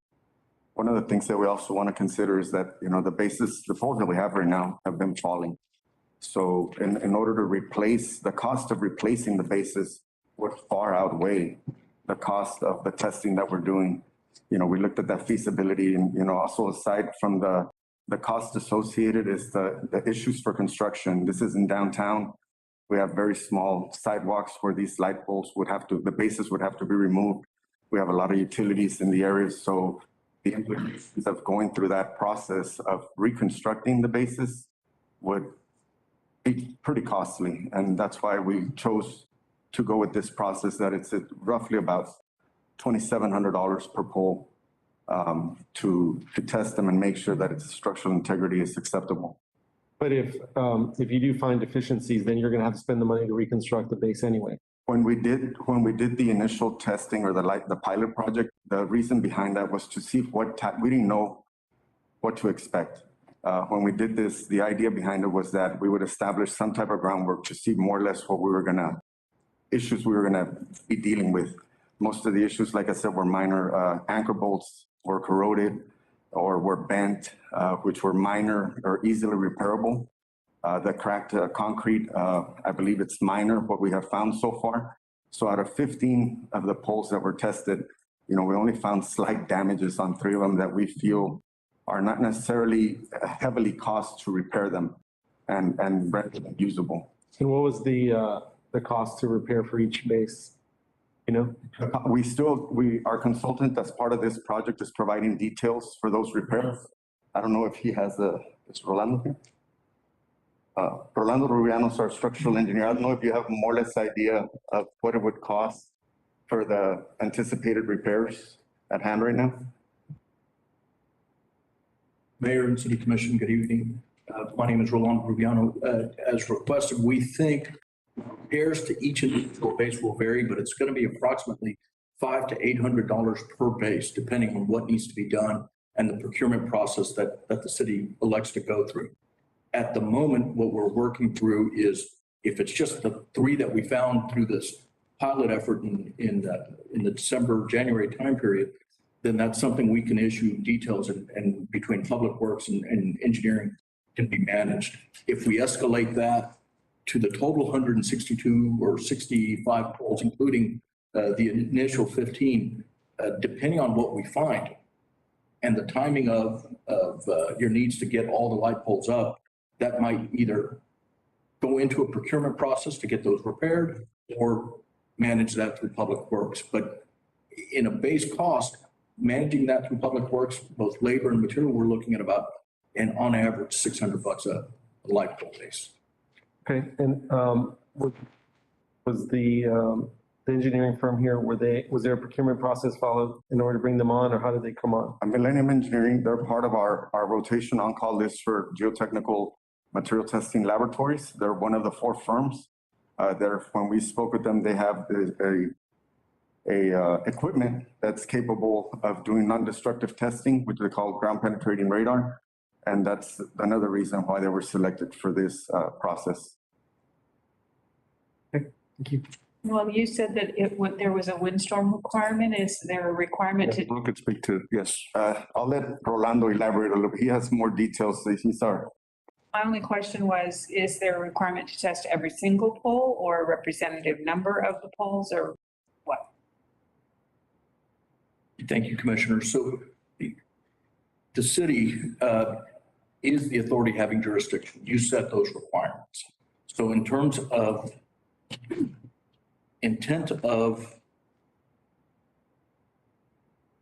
One of the things that we also want to consider is that, the poles that we have right now have been falling. So in order to replace, the cost of replacing the bases would far outweigh the cost of the testing that we're doing. We looked at that feasibility and, also aside from the cost associated is the issues for construction. This is in downtown. We have very small sidewalks where these light poles the bases would have to be removed. We have a lot of utilities in the area. So the implications of going through that process of reconstructing the bases would be pretty costly. And that's why we chose to go with this process that it's at roughly about $2,700 per pole to test them and make sure that its structural integrity is acceptable. But if you do find deficiencies, then you're going to have to spend the money to reconstruct the base anyway. When we did the initial testing or the pilot project, the reason behind that was to see we didn't know what to expect. When we did this, the idea behind it was that we would establish some type of groundwork to see more or less what issues we were gonna be dealing with. Most of the issues, like I said, were minor. Anchor bolts were corroded or were bent, which were minor or easily repairable. The cracked concrete, I believe it's minor, what we have found so far. So out of 15 of the poles that were tested, we only found slight damages on 3 of them that we feel are not necessarily heavily cost to repair them and render them usable. And what was the cost to repair for each base? Our consultant as part of this project is providing details for those repairs. I don't know if he has is Rolando here? Rolando Rubiano's our structural engineer. I don't know if you have more or less idea of what it would cost for the anticipated repairs at hand right now. Mayor and City Commission, good evening. My name is Rolando Rubiano. As requested, we think repairs to each individual base will vary, but it's going to be approximately $500 to $800 per base, depending on what needs to be done and the procurement process that the city elects to go through. At the moment, what we're working through is if it's just the 3 that we found through this pilot effort in the December, January time period, then that's something we can issue details and between Public Works and engineering can be managed. If we escalate that to the total 162 or 65 poles, including the initial 15, depending on what we find and the timing of your needs to get all the light poles up, that might either go into a procurement process to get those repaired or manage that through Public Works. But in a base cost, managing that through Public Works, both labor and material, we're looking at about, and on average, $600 a light pole base. Okay, and was the engineering firm here, was there a procurement process followed in order to bring them on, or how did they come on? Millennium Engineering, they're part of our rotation on-call list for geotechnical material testing laboratories. They're one of the 4 firms. When we spoke with them, they have equipment that's capable of doing non-destructive testing, which they call ground penetrating radar. And that's another reason why they were selected for this process. Okay, thank you. Well, you said that there was a windstorm requirement. Is there a requirement to? Brooke could speak to, yes. I'll let Rolando elaborate a little bit. He has more details. He's our. My only question was, is there a requirement to test every single pole or a representative number of the poles or what? Thank you, Commissioner. So the city is the authority having jurisdiction. You set those requirements. So in terms of intent of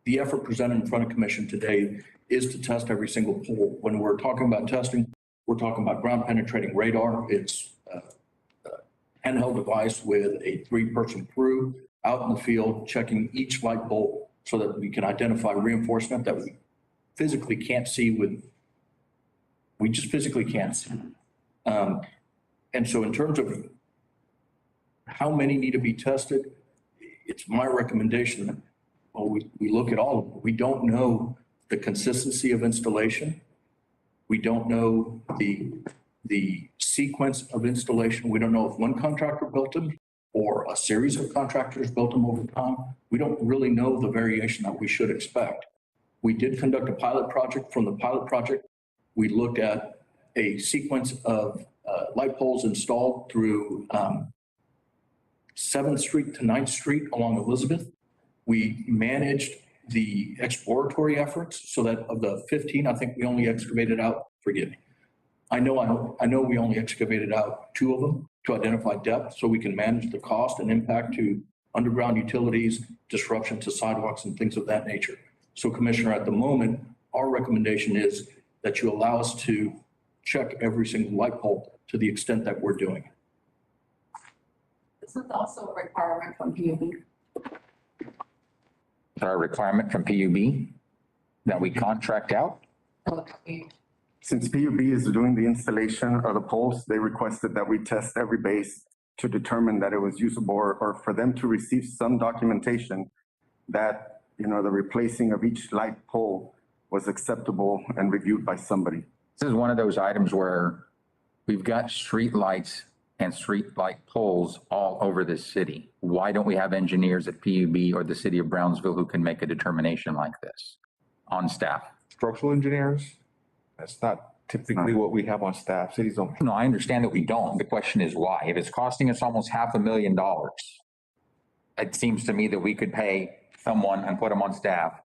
the effort presented in front of Commission today is to test every single pole. When we're talking about testing, we're talking about ground penetrating radar. It's a handheld device with a 3-person crew out in the field checking each light pole so that we can identify reinforcement that we physically can't see we just physically can't see. And so in terms of how many need to be tested, it's my recommendation that, well, we look at all of them. We don't know the consistency of installation. We don't know the sequence of installation. We don't know if one contractor built them or a series of contractors built them over time. We don't really know the variation that we should expect. We did conduct a pilot project. From the pilot project, we looked at a sequence of light poles installed through 7th Street to 9th Street along Elizabeth. We managed the exploratory efforts so that of the 15, I think we only excavated out, forgive me. I know we only excavated out 2 of them to identify depth so we can manage the cost and impact to underground utilities, disruption to sidewalks and things of that nature. So Commissioner, at the moment, our recommendation is that you allow us to check every single light pole to the extent that we're doing. This is also a requirement from PUB. A requirement from PUB that we contract out? Since PUB is doing the installation of the poles, they requested that we test every base to determine that it was usable or for them to receive some documentation that, the replacing of each light pole was acceptable and reviewed by somebody. This is one of those items where we've got street lights and street light poles all over this city. Why don't we have engineers at PUB or the city of Brownsville who can make a determination like this on staff? Structural engineers, that's not typically what we have on staff. Cities don't. No, I understand that we don't. The question is why? If it's costing us almost $500,000, it seems to me that we could pay someone and put them on staff.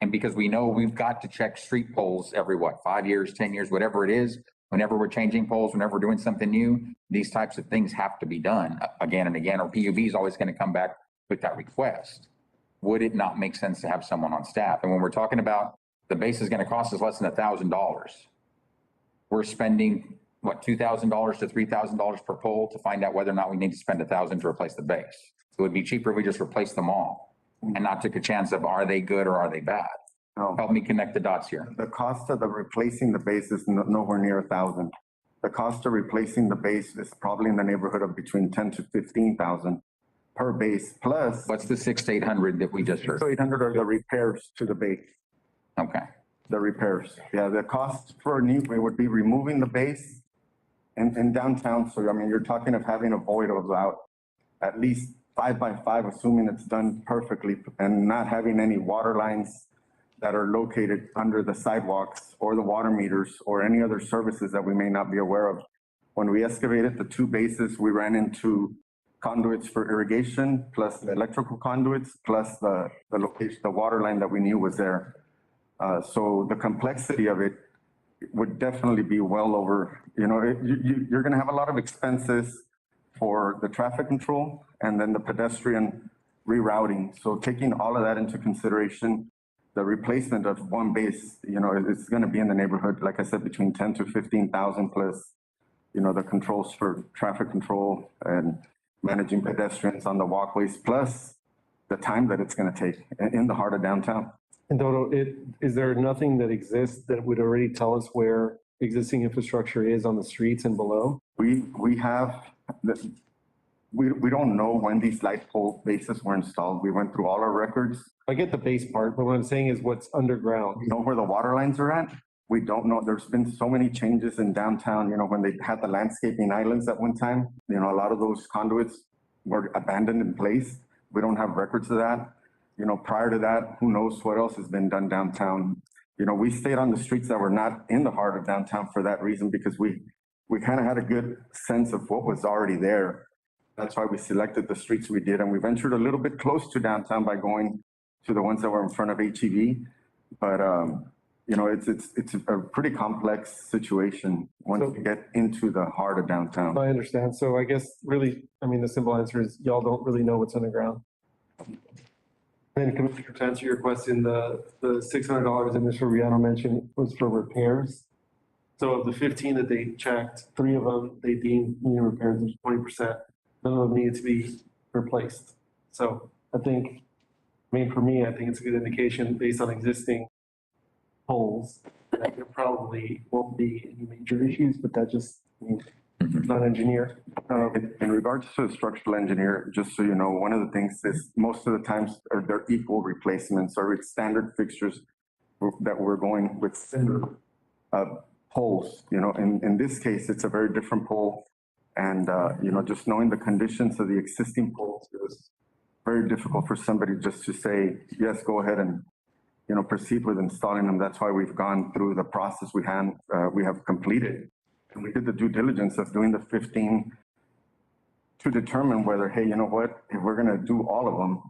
And because we know we've got to check street poles every 5 years, 10 years, whatever it is, whenever we're changing poles, whenever we're doing something new, these types of things have to be done again and again, or PUB is always going to come back with that request. Would it not make sense to have someone on staff? And when we're talking about the base is going to cost us less than $1,000, we're spending $2,000 to $3,000 per pole to find out whether or not we need to spend $1,000 to replace the base. So it would be cheaper if we just replace them all and not take a chance of are they good or are they bad? No. Help me connect the dots here. The cost of replacing the base is nowhere near $1,000. The cost of replacing the base is probably in the neighborhood of between 10 to 15,000 per base. Plus, what's the 600 to 800 that we just heard? 800 are the repairs to the base. Okay. The repairs. Yeah, the cost for a new would be removing the base in downtown. So, you're talking of having a void of about at least 5 by 5, assuming it's done perfectly, and not having any water lines that are located under the sidewalks or the water meters or any other services that we may not be aware of. When we excavated the 2 bases, we ran into conduits for irrigation, plus the electrical conduits, plus the location, the water line that we knew was there. So the complexity of it would definitely be well over, you're gonna have a lot of expenses for the traffic control and then the pedestrian rerouting. So taking all of that into consideration, the replacement of one base, it's gonna be in the neighborhood, like I said, between 10 to 15,000 plus, the controls for traffic control and managing pedestrians on the walkways, plus the time that it's gonna take in the heart of downtown. And Dodo, is there nothing that exists that would already tell us where existing infrastructure is on the streets and below? We have, we don't know when these light pole bases were installed. We went through all our records. I get the base part, but what I'm saying is what's underground. We know where the water lines are at. We don't know. There's been so many changes in downtown, when they had the landscaping islands at one time, a lot of those conduits were abandoned in place. We don't have records of that. Prior to that, who knows what else has been done downtown. We stayed on the streets that were not in the heart of downtown for that reason, because we kind of had a good sense of what was already there. That's why we selected the streets we did. And we ventured a little bit close to downtown by going to the ones that were in front of HEB. But, it's a pretty complex situation once we get into the heart of downtown. I understand. So I guess really, the simple answer is y'all don't really know what's underground. Then Commissioner, to answer your question, the $600 that Mr. Rubiano mentioned was for repairs. So of the 15 that they checked, 3 of them, they deemed repairs as 20%. None of them needed to be replaced. So I think, for me, I think it's a good indication based on existing poles that there probably won't be any major issues, but that just means not engineer. In regards to the structural engineer, just so you know, one of the things is most of the times they're equal replacements or it's standard fixtures that we're going with poles. In this case, it's a very different pole. And, just knowing the conditions of the existing poles, it was very difficult for somebody just to say, yes, go ahead and, proceed with installing them. That's why we've gone through the process we have completed. And we did the due diligence of doing the 15 to determine whether, hey, if we're gonna do all of them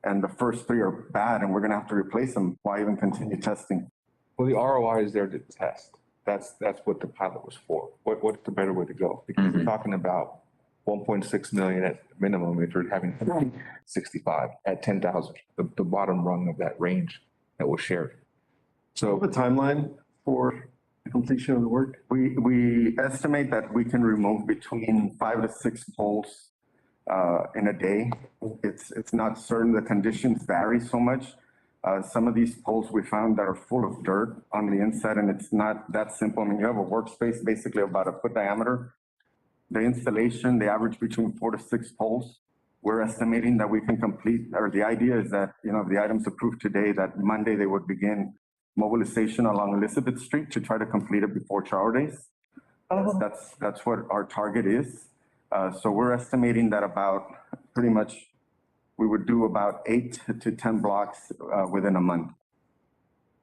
and the first 3 are bad and we're gonna have to replace them, why even continue testing? Well, the ROI is there to test. That's what the pilot was for. What's the better way to go? Because we're talking about 1.6 million at minimum if you're having 65 at 10,000, the bottom rung of that range that was shared. So the timeline for the completion of the work? We estimate that we can remove between 5 to 6 poles in a day. It's not certain. The conditions vary so much. Some of these poles we found that are full of dirt on the inside, and it's not that simple. You have a workspace basically about a foot diameter. The installation, they average between 4 to 6 poles. We're estimating that we can complete, or the idea is that, if the items approved today, that Monday they would begin mobilization along Elizabeth Street to try to complete it before Charro Days. That's what our target is. So we're estimating that about pretty much we would do about 8 to 10 blocks within a month.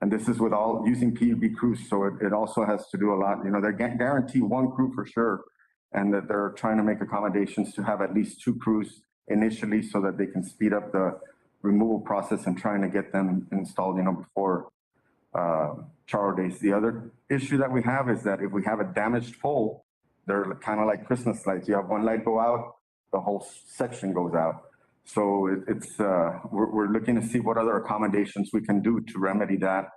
And this is with all using PUB crews. So it also has to do a lot, they guarantee 1 crew for sure. And that they're trying to make accommodations to have at least 2 crews initially so that they can speed up the removal process and trying to get them installed, before Charro Days. The other issue that we have is that if we have a damaged pole, they're kind of like Christmas lights. You have one light go out, the whole section goes out. So we're looking to see what other accommodations we can do to remedy that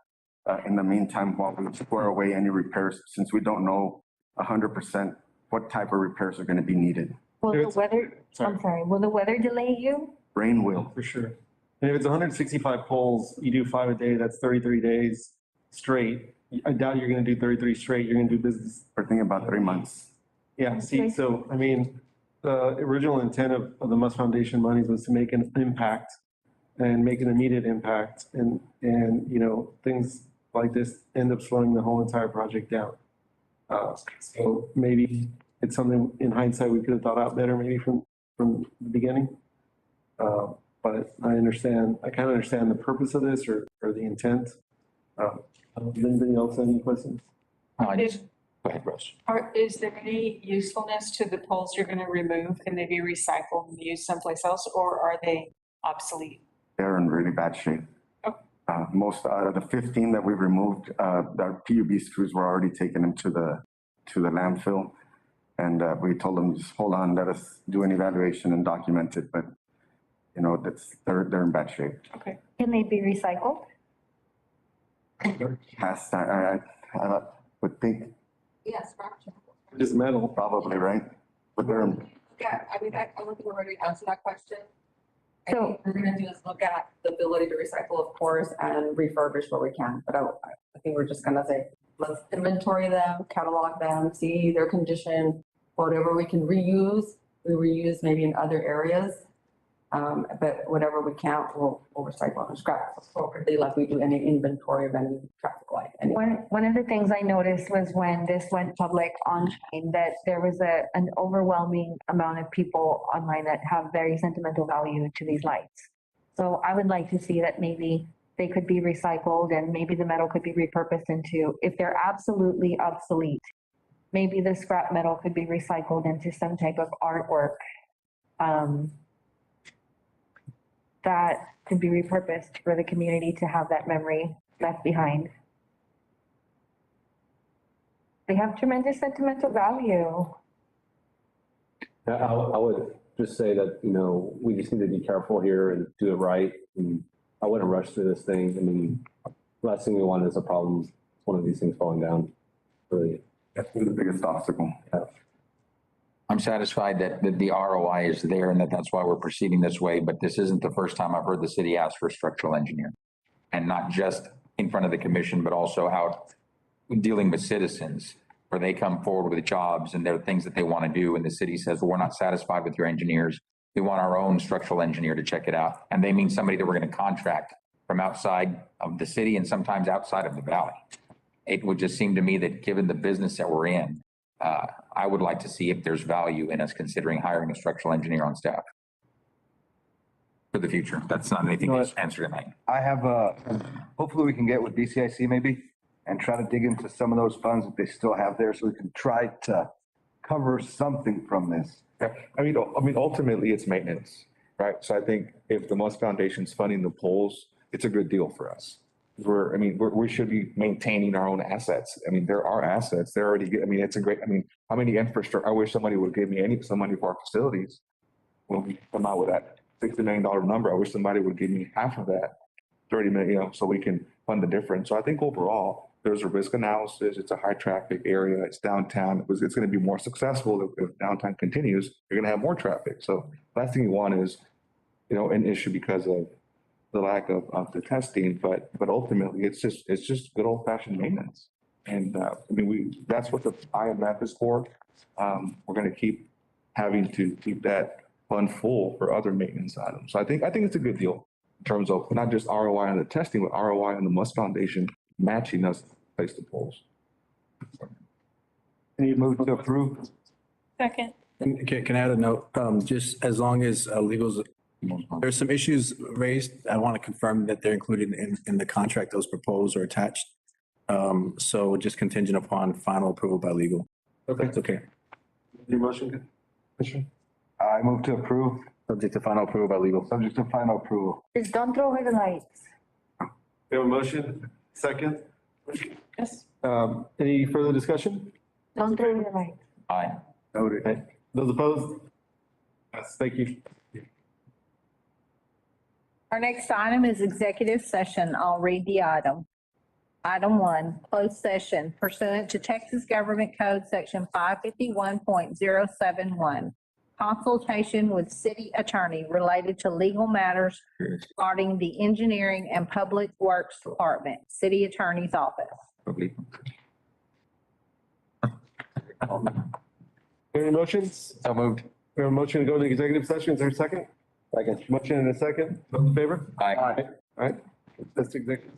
in the meantime while we square away any repairs, since we don't know 100% what type of repairs are going to be needed. Will the weather delay you? Rain will. For sure. And if it's 165 polls, you do 5 a day, that's 33 days straight. I doubt you're going to do 33 straight. You're going to do business. We're thinking about 3 months. Yeah, see, so, the original intent of the Must Foundation monies was to make an impact and make an immediate impact. And things like this end up slowing the whole entire project down. So maybe it's something in hindsight we could have thought out better maybe from the beginning. But I kind of understand the purpose of this or the intent. Does anybody else have any questions? Go ahead, Russ. Is there any usefulness to the poles you're going to remove? Can they be recycled and used someplace else, or are they obsolete? They're in really bad shape. Most out of the 15 that we removed, the PUB screws were already taken into the landfill. And we told them, just hold on, let us do an evaluation and document it. But, you know, they're in bad shape. Okay. Can they be recycled? I would think Yes, fracture. Just metal. probably, right? But they're, Yeah, I mean, I don't think we're ready to answer that question. I So- think what we're gonna do is look at the ability to recycle, of course, and refurbish where we can. But I think we're just gonna say, let's inventory them, catalog them, see their condition, whatever we can reuse, we reuse maybe in other areas. But whatever we can't, we'll recycle and scrap appropriately, like we do any inventory of any traffic light. One of the things I noticed was when this went public online, that there was an overwhelming amount of people online that have very sentimental value to these lights. So I would like to see that maybe they could be recycled and maybe the metal could be repurposed into, if they're absolutely obsolete, maybe the scrap metal could be recycled into some type of artwork that could be repurposed for the community to have that memory left behind. They have tremendous sentimental value. I would just say that, you know, we just need to be careful here and do it right. And I wouldn't rush through this thing. I mean, last thing we want is a problem, one of these things falling down. Really. that's the biggest obstacle. Yeah. I'm satisfied that the ROI is there and that's why we're proceeding this way, but this isn't the first time I've heard the city ask for a structural engineer. And not just in front of the commission, but also out dealing with citizens where they come forward with jobs and there are things that they want to do. And the city says, well, we're not satisfied with your engineers. We want our own structural engineer to check it out. And they mean somebody that we're going to contract from outside of the city and sometimes outside of the valley. It would just seem to me that given the business that we're in, I would like to see if there's value in us considering hiring a structural engineer on staff for the future. That's not anything to answer tonight. I have, hopefully we can get with BCIC maybe and try to dig into some of those funds that they still have there so we can try to cover something from this. Yeah, I mean, ultimately it's maintenance, right? So I think if the Musk Foundation's funding the polls, it's a good deal for us. We should be maintaining our own assets. I mean, there are assets. They're already, it's a great, how many infrastructure, I wish somebody would give me some money for our facilities. When we come out with that $60 million number, I wish somebody would give me half of that, 30 million, so we can fund the difference. So I think overall, there's a risk analysis. It's a high traffic area. It's downtown. It's going to be more successful if downtown continues. You're going to have more traffic. So last thing you want is, an issue because of the lack of the testing, but ultimately it's just good old fashioned maintenance. And that's what the IMF is for. We're going to keep having to keep that fund full for other maintenance items. So I think it's a good deal in terms of not just ROI on the testing, but ROI on the Musk Foundation matching us to place the polls. Any move to approve? Second. Can I add a note? Just as long as legals, there's some issues raised. I want to confirm that they're included in the contract, those proposed or attached. So just contingent upon final approval by legal. Okay. It's okay. Your motion, Commissioner? I move to approve. Subject to final approval by legal. Subject to final approval. Just don't throw away the lights. We have a motion, second. Yes. Any further discussion? Don't throw away the lights. Aye. Okay. Those opposed? Yes, thank you. Our next item is executive session. I'll read the item. Item 1, closed session pursuant to Texas Government Code Section 551.071. Consultation with city attorney related to legal matters regarding the Engineering and Public Works Department, City Attorney's Office. Any motions? So moved. We have a motion to go into executive session. Is there a second? Second. Motion and a second. Those in favor? Aye. All right. That's executive.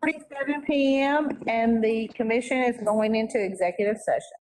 47 PM and the commission is going into executive session.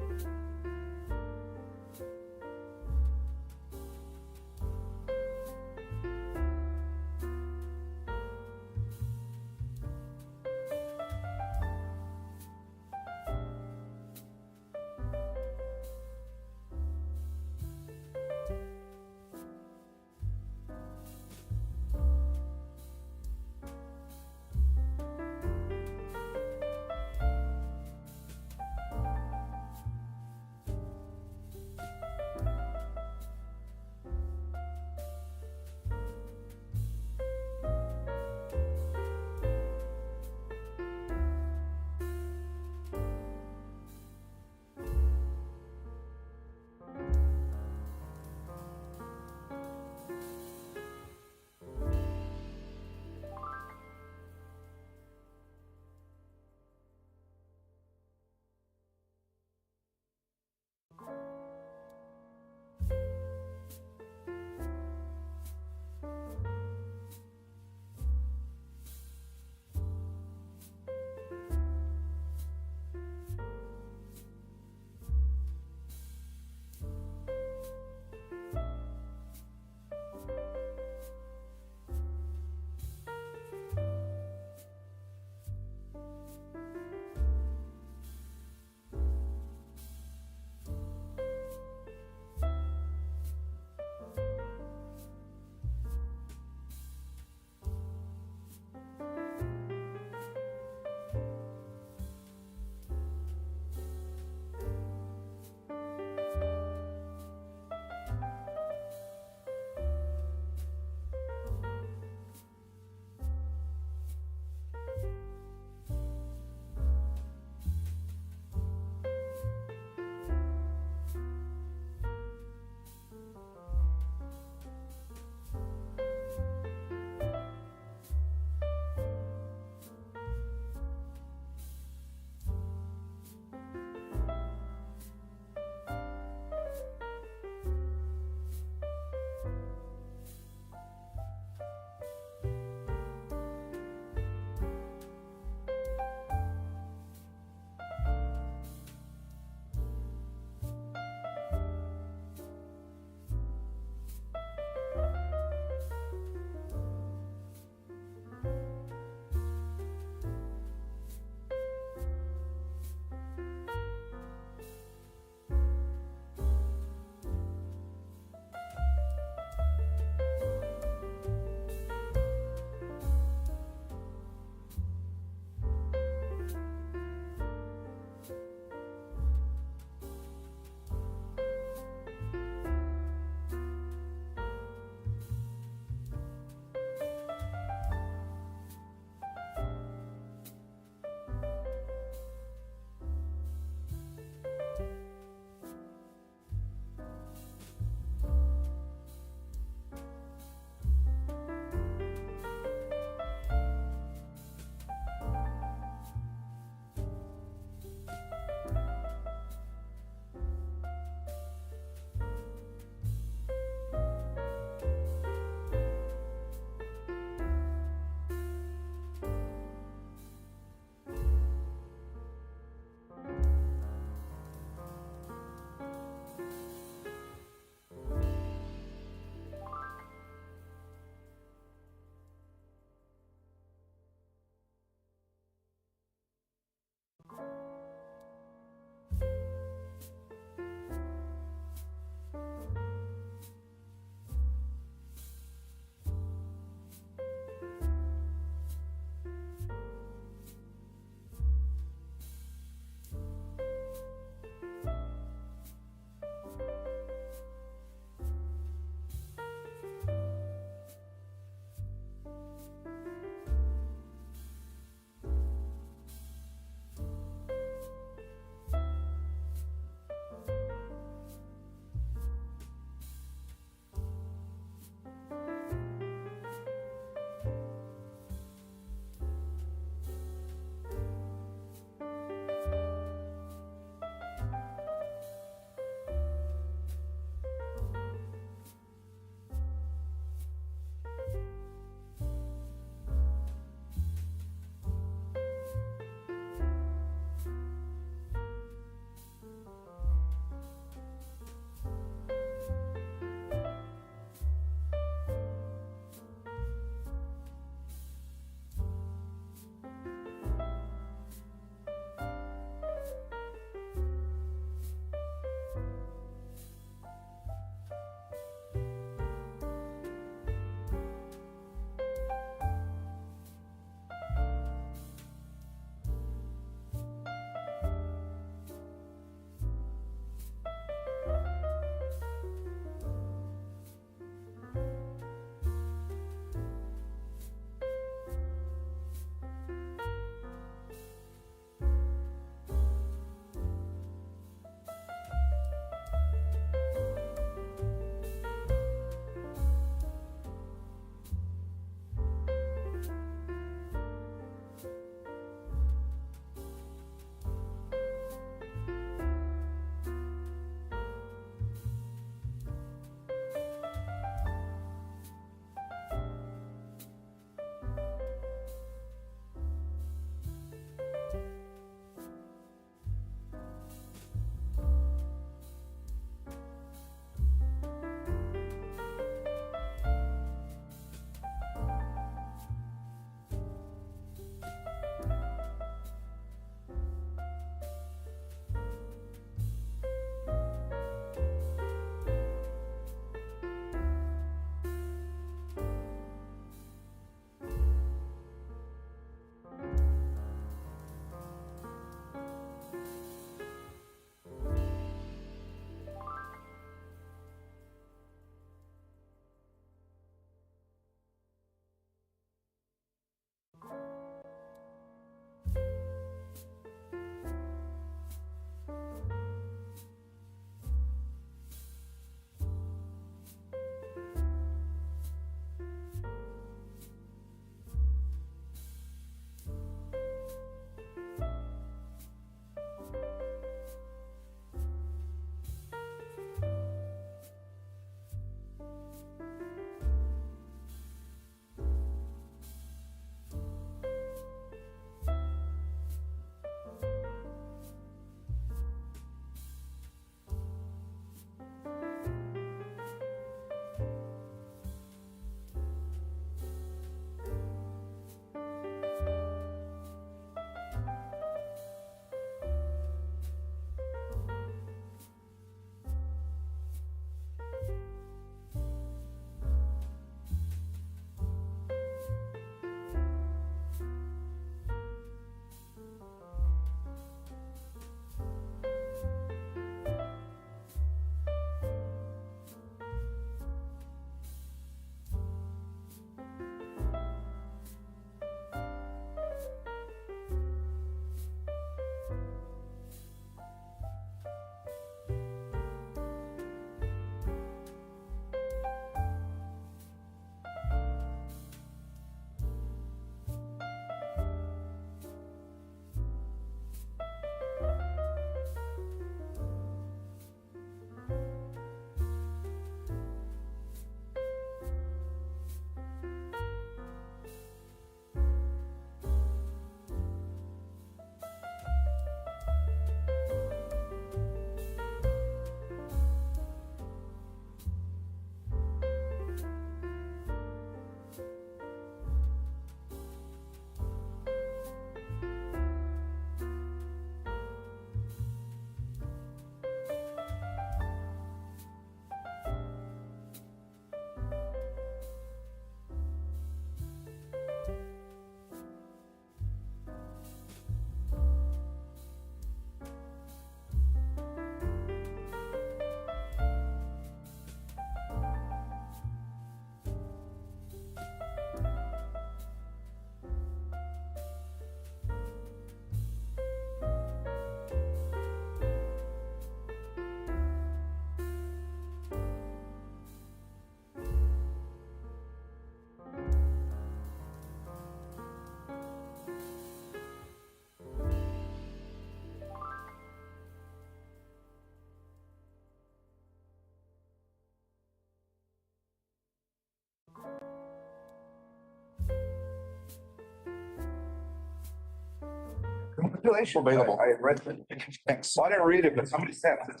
Congratulations. Available. I read it. Thanks. Well, I didn't read it, but somebody sent it.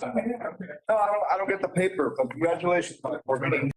No, I don't get the paper, but congratulations for getting